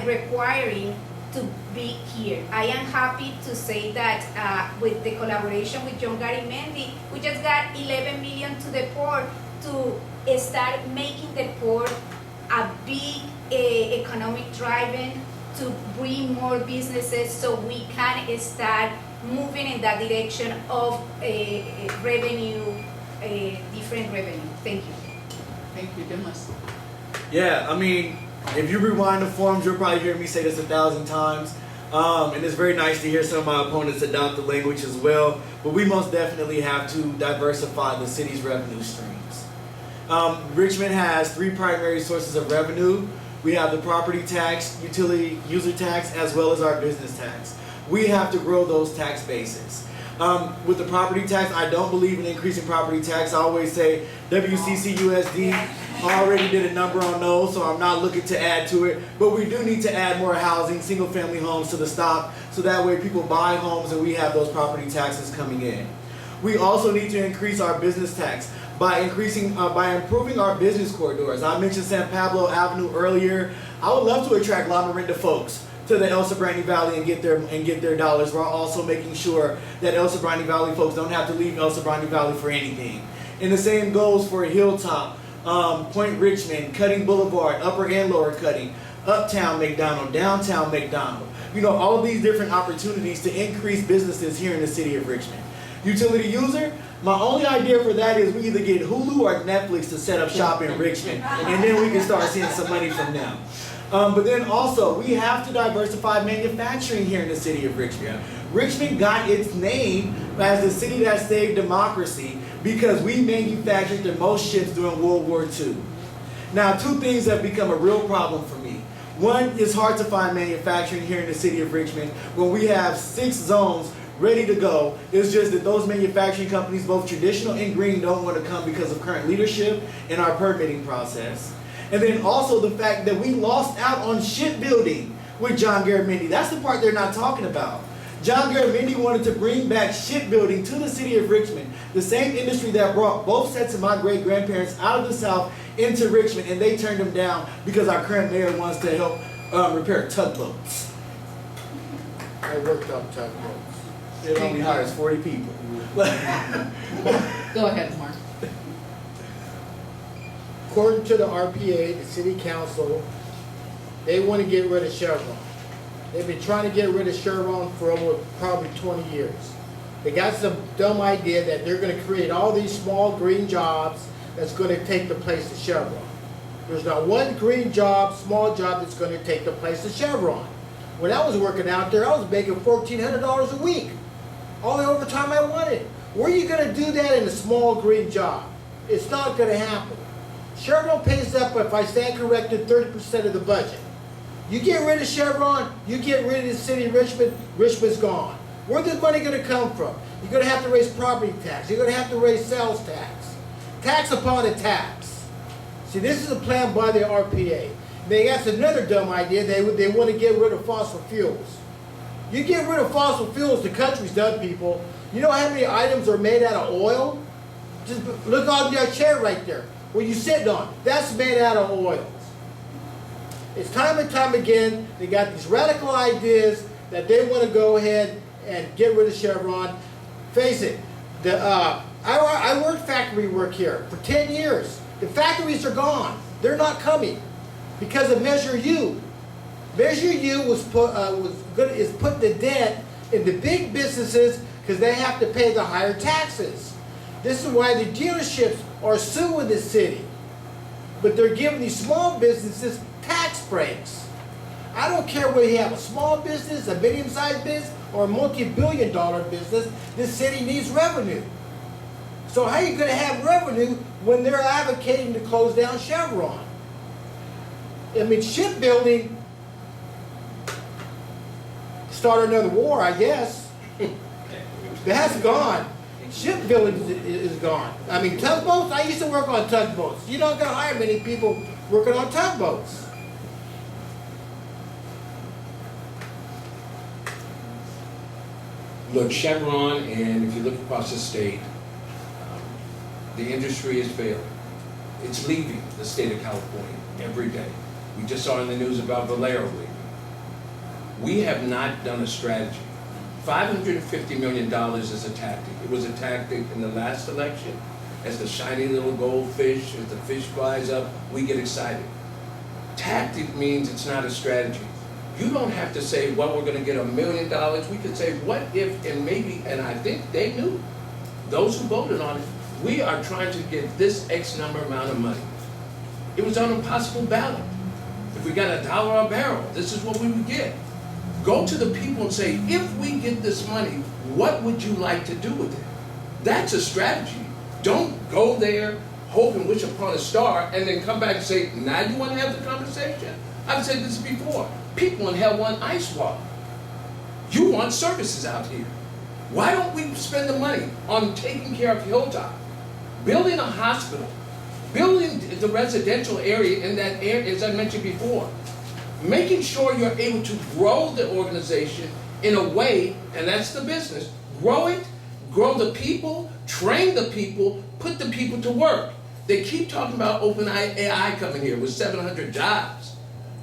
requiring to be here. I am happy to say that with the collaboration with John Mendy, we just got $11 million to the port to start making the port a big economic driver to bring more businesses, so we can start moving in that direction of revenue, different revenue. Thank you. Thank you, Demnlus. Yeah, I mean, if you rewind the forums, you'll probably hear me say this 1,000 times. And it's very nice to hear some of my opponents adopt the language as well. But we most definitely have to diversify the city's revenue streams. Richmond has 3 primary sources of revenue. We have the property tax, utility user tax, as well as our business tax. We have to grow those tax bases. With the property tax, I don't believe in increasing property tax. I always say WCCUSD already did a number on those, so I'm not looking to add to it. But we do need to add more housing, single-family homes to the stock, so that way people buy homes and we have those property taxes coming in. We also need to increase our business tax by improving our business corridors. I mentioned San Pablo Avenue earlier. I would love to attract La Miranda folks to the El Sobrante Valley and get their dollars, while also making sure that El Sobrante Valley folks don't have to leave El Sobrante Valley for anything. And the same goes for Hilltop, Point Richmond, Cutting Boulevard, Upper and Lower Cutting, Uptown McDonald, Downtown McDonald. You know, all of these different opportunities to increase businesses here in the city of Richmond. Utility user, my only idea for that is we either get Hulu or Netflix to set up shop in Richmond, and then we can start seeing some money from them. But then also, we have to diversify manufacturing here in the city of Richmond. Richmond got its name as the city that saved democracy because we manufactured the most ships during World War II. Now, 2 things have become a real problem for me. One, it's hard to find manufacturing here in the city of Richmond when we have 6 zones ready to go. It's just that those manufacturing companies, both traditional and green, don't want to come because of current leadership in our permitting process. And then also the fact that we lost out on shipbuilding with John Garamendi. That's the part they're not talking about. John Garamendi wanted to bring back shipbuilding to the city of Richmond, the same industry that brought both sets of my great-grandparents out of the South into Richmond, and they turned them down because our current mayor wants to help repair tugboats. I worked on tugboats. It only hires 40 people. Go ahead, Mark. According to the RPA, the city council, they want to get rid of Chevron. They've been trying to get rid of Chevron for over probably 20 years. They got some dumb idea that they're going to create all these small green jobs that's going to take the place of Chevron. There's not one green job, small job that's going to take the place of Chevron. When I was working out there, I was making $1,400 a week. All the overtime I wanted. Where are you going to do that in a small green job? It's not going to happen. Chevron pays up, if I stand corrected, 30% of the budget. You get rid of Chevron, you get rid of the city of Richmond, Richmond's gone. Where's the money going to come from? You're going to have to raise property tax. You're going to have to raise sales tax. Tax upon a tax. See, this is a plan by the RPA. They got another dumb idea. They want to get rid of fossil fuels. You get rid of fossil fuels, the country's done, people. You know how many items are made out of oil? Just look on your chair right there, where you're sitting on. That's made out of oil. It's time and time again, they got these radical ideas that they want to go ahead and get rid of Chevron. Face it, I worked factory work here for 10 years. The factories are gone. They're not coming because of Measure U. Measure U is putting the dent in the big businesses because they have to pay the higher taxes. This is why the dealerships are suing the city. But they're giving these small businesses tax breaks. I don't care whether you have a small business, a medium-sized business, or a multi-billion-dollar business, this city needs revenue. So how are you going to have revenue when they're advocating to close down Chevron? I mean, shipbuilding, start another war, I guess. That's gone. Shipbuilding is gone. I mean, tugboats, I used to work on tugboats. You're not going to hire many people working on tugboats. Look, Chevron, and if you look across the state, the industry is failing. It's leaving the state of California every day. We just saw in the news about Valero leaving. We have not done a strategy. $550 million is a tactic. It was a tactic in the last election. As the shiny little goldfish, as the fish flies up, we get excited. Tactic means it's not a strategy. You don't have to say, well, we're going to get $1 million. We could say, what if, and maybe, and I think they knew, those who voted on it, we are trying to get this X number amount of money. It was on a possible ballot. If we got $1 a barrel, this is what we would get. Go to the people and say, if we get this money, what would you like to do with it? That's a strategy. Don't go there, hope and wish upon a star, and then come back and say, now you want to have the conversation? I've said this before. People in hell want ice water. You want services out here. Why don't we spend the money on taking care of Hilltop, building a hospital, building the residential area in that area, as I mentioned before, making sure you're able to grow the organization in a way, and that's the business, grow it, grow the people, train the people, put the people to work. They keep talking about open AI coming here with 700 jobs.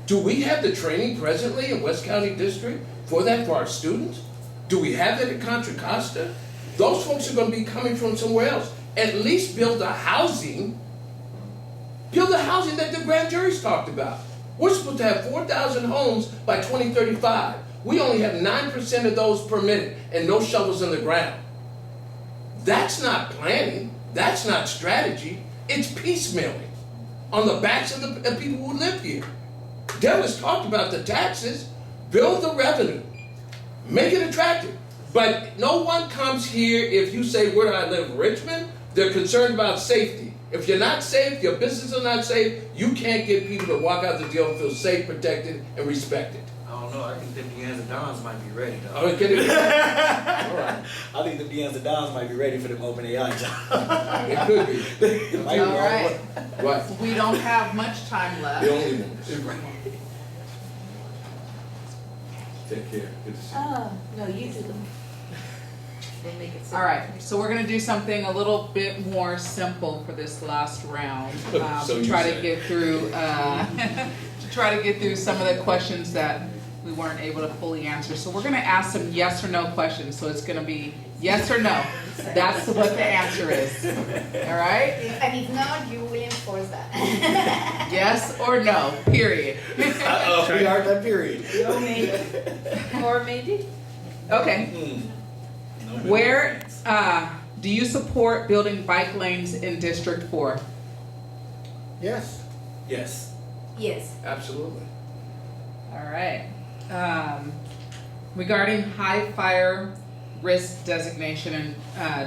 Do we have the training presently in West County District for that for our students? Do we have that at Contra Costa? Those folks are going to be coming from somewhere else. At least build the housing that the grand jury's talked about. We're supposed to have 4,000 homes by 2035. We only have 9% of those permitted and no shovels in the ground. That's not planning. That's not strategy. It's piecemealing on the backs of the people who live here. Demnlus talked about the taxes. Build the revenue. Make it attractive. But no one comes here if you say, where do I live? Richmond? They're concerned about safety. If you're not safe, your business is not safe, you can't get people to walk out the deal and feel safe, protected, and respected. I don't don't know. I think the Deans and Dons might be ready though. Oh, kidding? All right. I think the Deans and Dons might be ready for the open AI job. It could be. It might be All right. Right. We don't have much time left. The only ones. Take care. Good to see you. Oh, no, you do them. They make it simple. All right, so we're gonna do something a little bit more simple for this last round. So To you try to say. get through, to try to get through some of the questions that we weren't able to fully answer. So we're gonna ask some yes or no questions, so it's gonna be yes or no. That's what the answer is, all right? And if not, you will enforce that. Yes or no, period. Uh-oh, we are that period. No, maybe. Or maybe? Okay, No where, do you support building bike lanes in District 4? Yes. Yes. Yes. Absolutely. All right. Regarding high fire risk designation in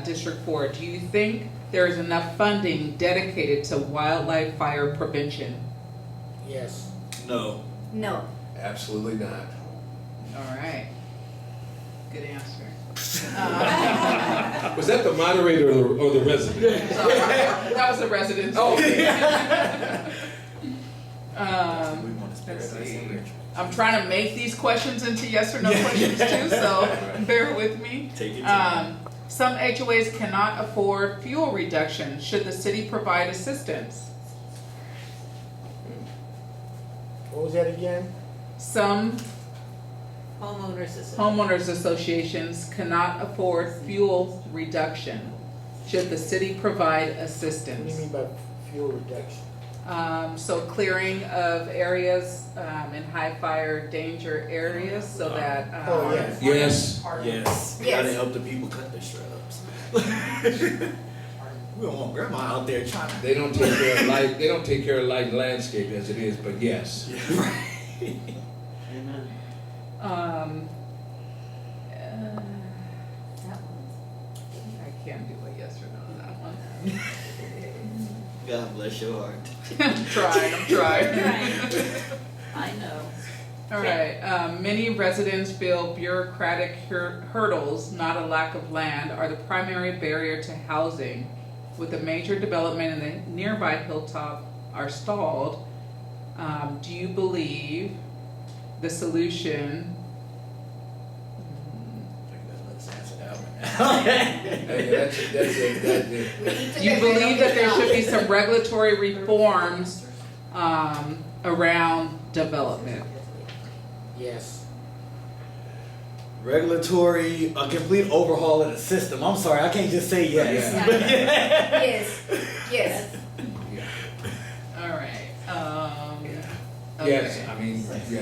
District 4, do you think there is enough funding dedicated to wildlife fire prevention? Yes. No. No. Absolutely not. All right. Good answer. Was that the moderator or the resident? Sorry, that was the resident. Oh. We want to let's paradise see. and Richmond. I'm trying to make these questions into yes or no questions too, so bear with me. Take your time. Some HOAs cannot afford fuel reduction. Should the city provide assistance? What was that again? Some Homeowners association. homeowners associations cannot afford fuel reduction. Should the city provide What do you assistance? mean by fuel reduction? So clearing of areas in high fire danger areas so that. Oh, yes. Yes. Yes. We Yes. gotta help the people cut their shrubs. We don't want grandma out there trying to. They don't take care of light. They don't take care of light and landscape as it is. But yes. Amen. That one's. I can't do a yes or no on that one. God bless your heart. I'm trying. I know. All right, many residents feel bureaucratic hurdles, not a lack of land, are the primary barrier to housing. With a major development in the nearby hilltop are stalled, do you believe the solution? Let's answer that one. Hey, that's it. We need to Do you believe that there should be develop some regulatory reforms around development? Yes. Regulatory, a complete overhaul of the system. I'm sorry, I can't just say yes. Yeah. Yes. Yes. All right. Yes. Okay. I mean, yeah.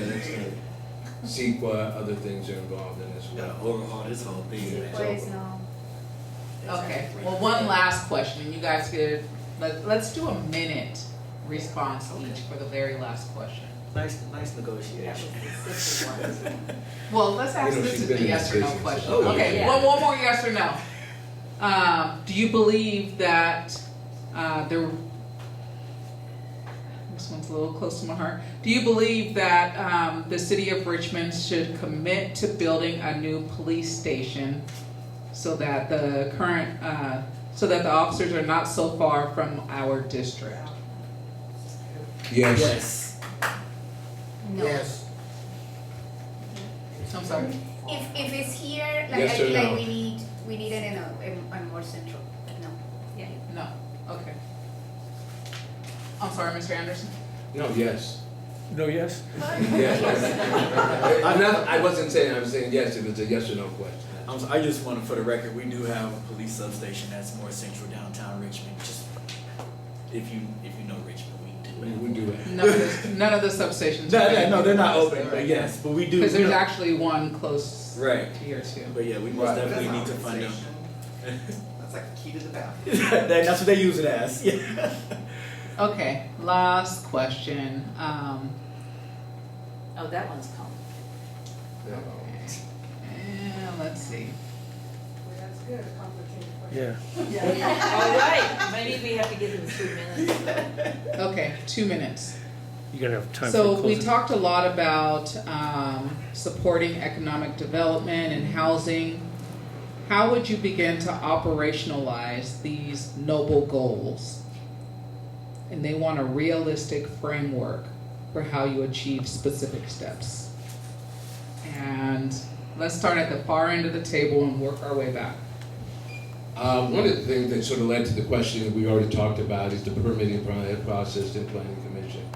Let's see what other things are involved in this. We gotta overhaul this whole thing. Pues no. Okay, well, one last question, you guys could, let's do a minute response each for the very last question. Nice negotiation. Well, let's ask You know, this she's as been a in yes or no business. question. Oh, Okay, yeah. one more yes or no. Do you believe that, this one's a little close to my heart. Do you believe that, the city of Richmond should commit to building a new police station so that the current, so that the officers are not so far from our district? Yes. Yes. No. Yes. I'm sorry? If it's here, like Yes I or feel no? like we need it in a more central. No. Yeah. No, okay. I'm sorry, Mr. Anderson? No. Yes. No, yes? Yes. I wasn't saying. I was saying yes. If it's a yes or no question. I just want to, for the record, we do have a police substation that's more central downtown Richmond. Just if you know Richmond, we do it. We do that. None of the substations. No, they're not open, but yes, but we do. Because there's actually one close Right. to here too. But yeah, we most Right. definitely need to fund them. That's like the key to the bathroom. That's what they use it as. Yeah. Okay, last question. Oh, that one's common. And let's see. Yeah. All right, maybe we have to give them 3 minutes. Okay, 2 minutes. You're gonna have time for So we closing. talked a lot about supporting economic development and housing. How would you begin to operationalize these noble goals? And they want a realistic framework for how you achieve specific steps. And let's start at the far end of the table and work our way back. One of the things that sort of led to the question that we already talked about is the permitting process in Planning Commission.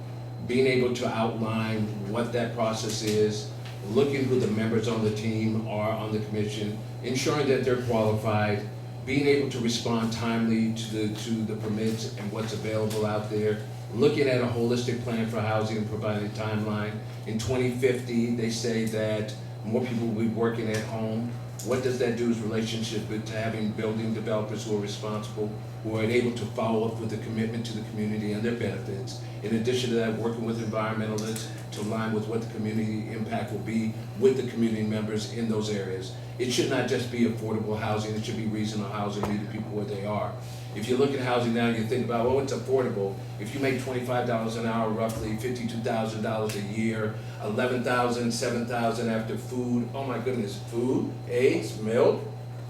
Being able to outline what that process is, looking who the members on the team are on the commission, ensuring that they're qualified, being able to respond timely to the permits and what's available out there, looking at a holistic plan for housing and providing a timeline. In 2050, they say that more people will be working at home. What does that do is relationship with having building developers who are responsible, who are able to follow up with a commitment to the community and their benefits. In addition to that, working with environmentalists to align with what the community impact will be with the community members in those areas. It should not just be affordable housing, it should be reasonable housing, meeting people where they are. If you look at housing now, you think about, well, it's affordable. If you make $25 an hour, roughly $52,000 a year, $11,000, $7,000 after food, oh my goodness, food, eggs, milk,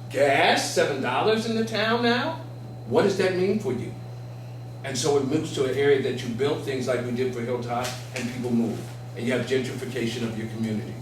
gas, $7 in the town now? What does that mean for you? And so it moves to an area that you build things like we did for Hilltop and people move. And you have gentrification of your community.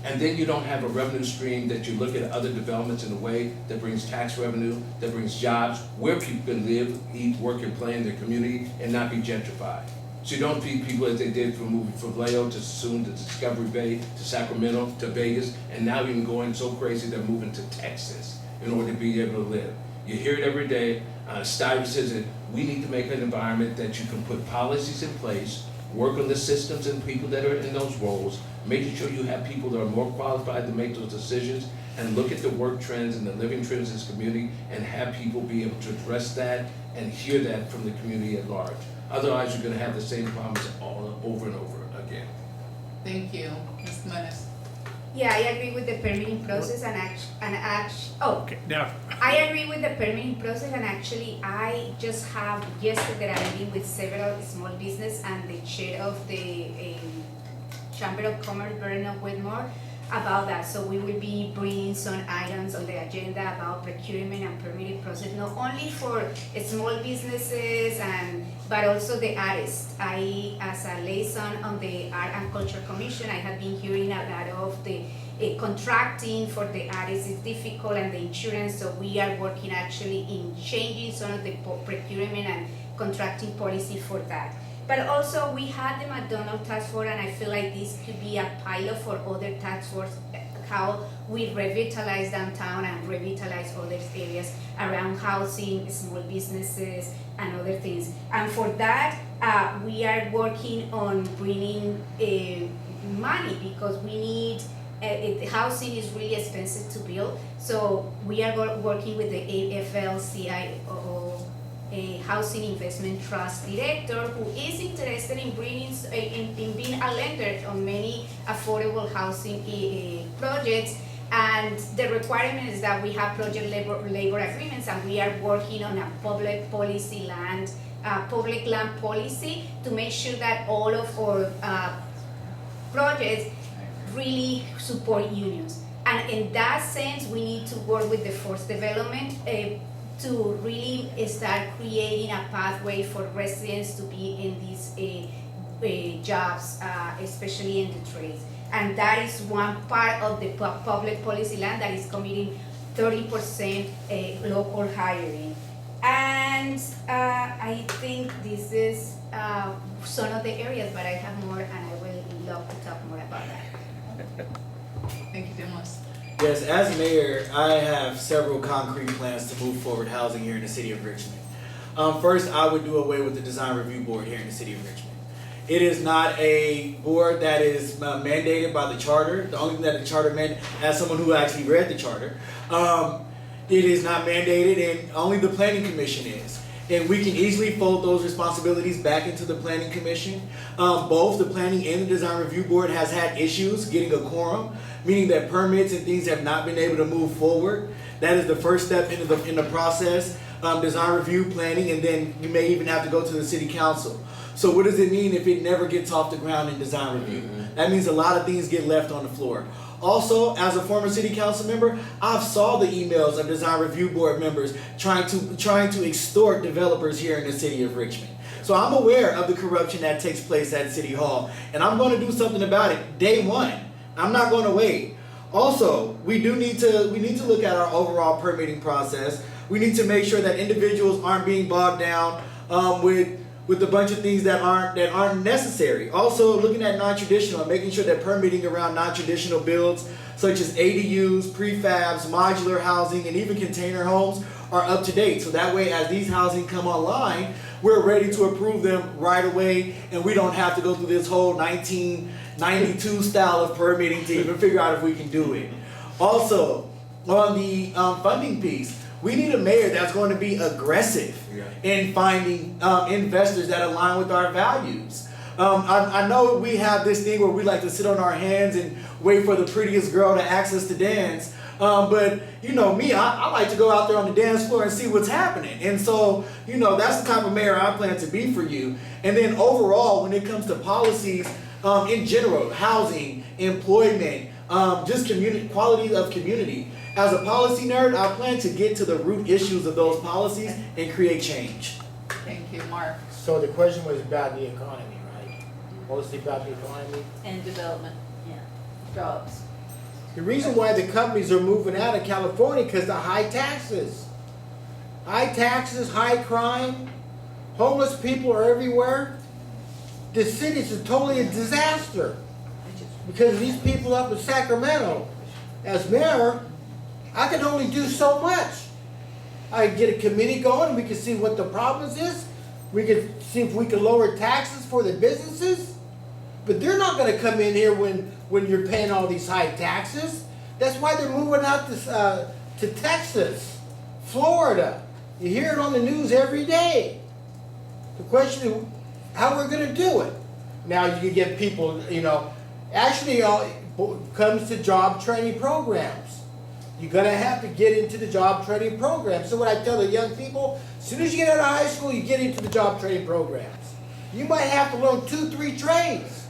And then you don't have a revenue stream that you look at other developments in a way that brings tax revenue, that brings jobs, where people can live, eat, work, and play in their community and not be gentrified. So you don't feed people as they did from moving from Vallejo to soon to Discovery Bay, to Sacramento, to Vegas, and now even going so crazy they're moving to Texas in order to be able to live. You hear it every day. Stuyvesant says that we need to make an environment that you can put policies in place, work on the systems and people that are in those roles, making sure you have people that are more qualified to make those decisions, and look at the work trends and the living trends in this community and have people be able to address that and hear that from the community at large. Otherwise, you're going to have the same problems all over and over again. Thank you. Ms. Jimenez. Yeah, I agree with the permitting process Okay, now, I agree with the permitting process, and actually I just have yesterday a meeting with several small business and the chair of the Chamber of Commerce, Bernard Whitmore, about that. So we will be bringing some items on the agenda about procurement and permitting process, not only for small businesses but also the artists. I, as a liaison on the Art and Culture Commission, I have been hearing a lot of the contracting for the artists is difficult and the insurance, so we are working actually in changing some of the procurement and contracting policy for that. But also we had the McDonald Task Force, and I feel like this could be a pilot for other task force, how we revitalize downtown and revitalize other areas around housing, small businesses, and other things. And for that, we are working on bringing money, because we need, housing is really expensive to build. So we are working with the AFL-CIO, a housing investment trust director, who is interested in bringing in being a lender on many affordable housing projects. And the requirement is that we have project labor agreements, and we are working on a public land policy to make sure that all of our projects really support unions. And in that sense, we need to work with the forced development to really start creating a pathway for residents to be in these jobs, especially in the trades. And that is one part of the public policy land that is committing 30% local hiring. And I think this is some of the areas, but I have more, and I will love to talk more about that. Thank you, Demnlus. Yes, as mayor, I have several concrete plans to move forward housing here in the city of Richmond. First, I would do away with the design review board here in the city of Richmond. It is not a board that is mandated by the charter. The only thing that the charter meant, as someone who actually read the charter, it is not mandated, and only the planning commission is. And we can easily fold those responsibilities back into the planning commission. Both the planning and the design review board has had issues getting a quorum, meaning that permits and things have not been able to move forward. That is the first step in the process. design review, planning, and then you may even have to go to the city council. So what does it mean if it never gets off the ground in design review? That means a lot of things get left on the floor. Also, as a former city council member, I've saw the emails of design review board members trying to extort developers here in the city of Richmond. So I'm aware of the corruption that takes place at City Hall, and I'm going to do something about it day one. I'm not going to wait. Also, we need to look at our overall permitting process. We need to make sure that individuals aren't being bogged down with a bunch of things that aren't necessary. Also, looking at non-traditional and making sure that permitting around non-traditional builds such as ADUs, prefabs, modular housing, and even container homes are up to date. So that way, as these housing come online, we're ready to approve them right away, and we don't have to go through this whole 1992 style of permitting to even figure out if we can do it. Also, on the funding piece, we need a mayor that's going to be aggressive in finding investors that align with our values. I know we have this thing where we like to sit on our hands and wait for the prettiest girl to ask us to dance. But you know me, I like to go out there on the dance floor and see what's happening. And so, you know, that's the type of mayor I plan to be for you. And then overall, when it comes to policies in general, housing, employment, just community, quality of community. As a policy nerd, I plan to get to the root issues of those policies and create change. Thank you, Mark. So the question was about the economy, right? Mostly about the economy. And development, jobs. The reason why the companies are moving out of California because the high taxes. High taxes, high crime, homeless people are everywhere. The city's totally a disaster because these people up in Sacramento, as mayor, I can only do so much. I can get a committee going, we can see what the problems is. We can see if we can lower taxes for the businesses. But they're not gonna come in here when you're paying all these high taxes. That's why they're moving out to Texas, Florida. You hear it on the news every day. The question is how we're gonna do it. Now you can get people, you know, actually it comes to job training programs. You're gonna have to get into the job training program. So what I tell the young people, as soon as you get out of high school, you get into the job training programs. You might have to learn 2-3 trades.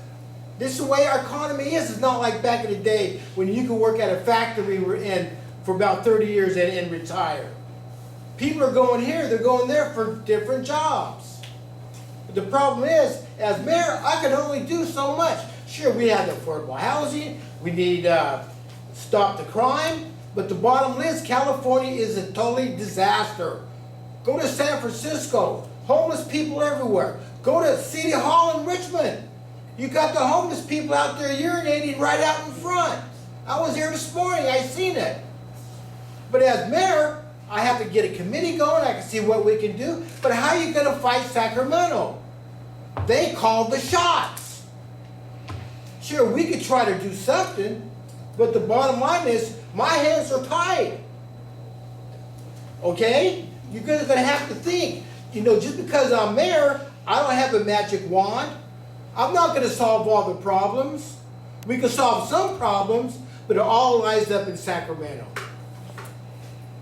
This is the way our economy is. It's not like back in the day when you could work at a factory and for about 30 years and retire. People are going here, they're going there for different jobs. But the problem is, as mayor, I can only do so much. Sure, we have affordable housing, we need stop the crime, but the bottom line is California is a totally disaster. Go to San Francisco, homeless people everywhere. Go to City Hall in Richmond. You got the homeless people out there urinating right out in front. I was here this morning, I seen it. But as mayor, I have to get a committee going, I can see what we can do. But how are you gonna fight Sacramento? They called the shots. Sure, we could try to do something, but the bottom line is, my hands are tied. Okay? You're gonna have to think, you know, just because I'm mayor, I don't have a magic wand. I'm not gonna solve all the problems. We can solve some problems, but it all lies up in Sacramento.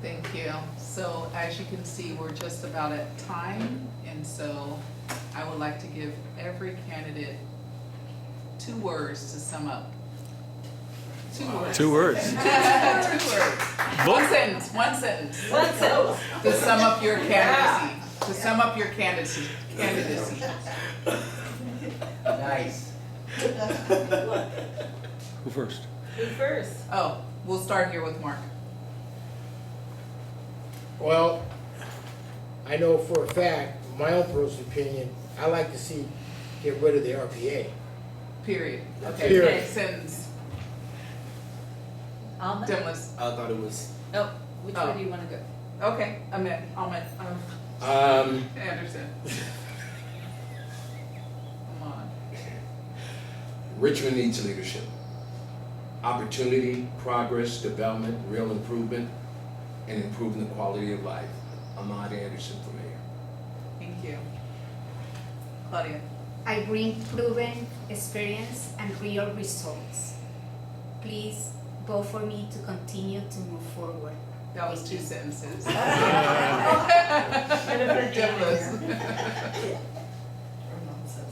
Thank you. So as you can see, we're just about at time, and so I would like to give every candidate 2 words to sum up. 2 words. 2 words. 2 words. One sentence. One sentence. To sum up your candidacy. To sum up your candidacy. Nice. Who first? Who first? Oh, we'll start here with Mark. Well, I know for a fact, my own personal opinion, I like to see get rid of the RPA. Period. Okay. Period. Next sentence. Ahmad? Demnlus. I thought it was. Oh, which way do you want to go? Okay. Ahmad. Anderson. Come on. Richmond needs leadership. Opportunity, progress, development, real improvement, and improving the quality of life. Ahmad Anderson for mayor. Thank you. Claudia. I bring proven experience and real results. Please vote for me to continue to move forward. That was 2 sentences. Demnlus.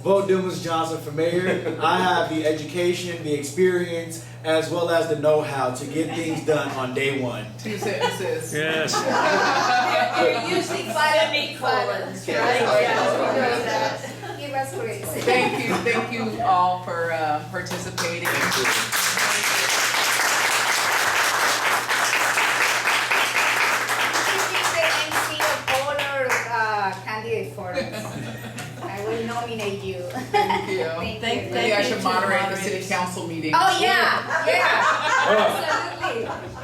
Vote Demnlus Johnson for mayor. I have the education, the experience, as well as the know-how to get things done on day one. 2 sentences. Yes. You're using semicolons, right? Yeah, we know that. Give us grace. Thank you all for participating. Candidate forums. I will nominate you. Thank you. Thank you. Maybe I you should to moderate the moderators. city council meeting. Oh, yeah, absolutely.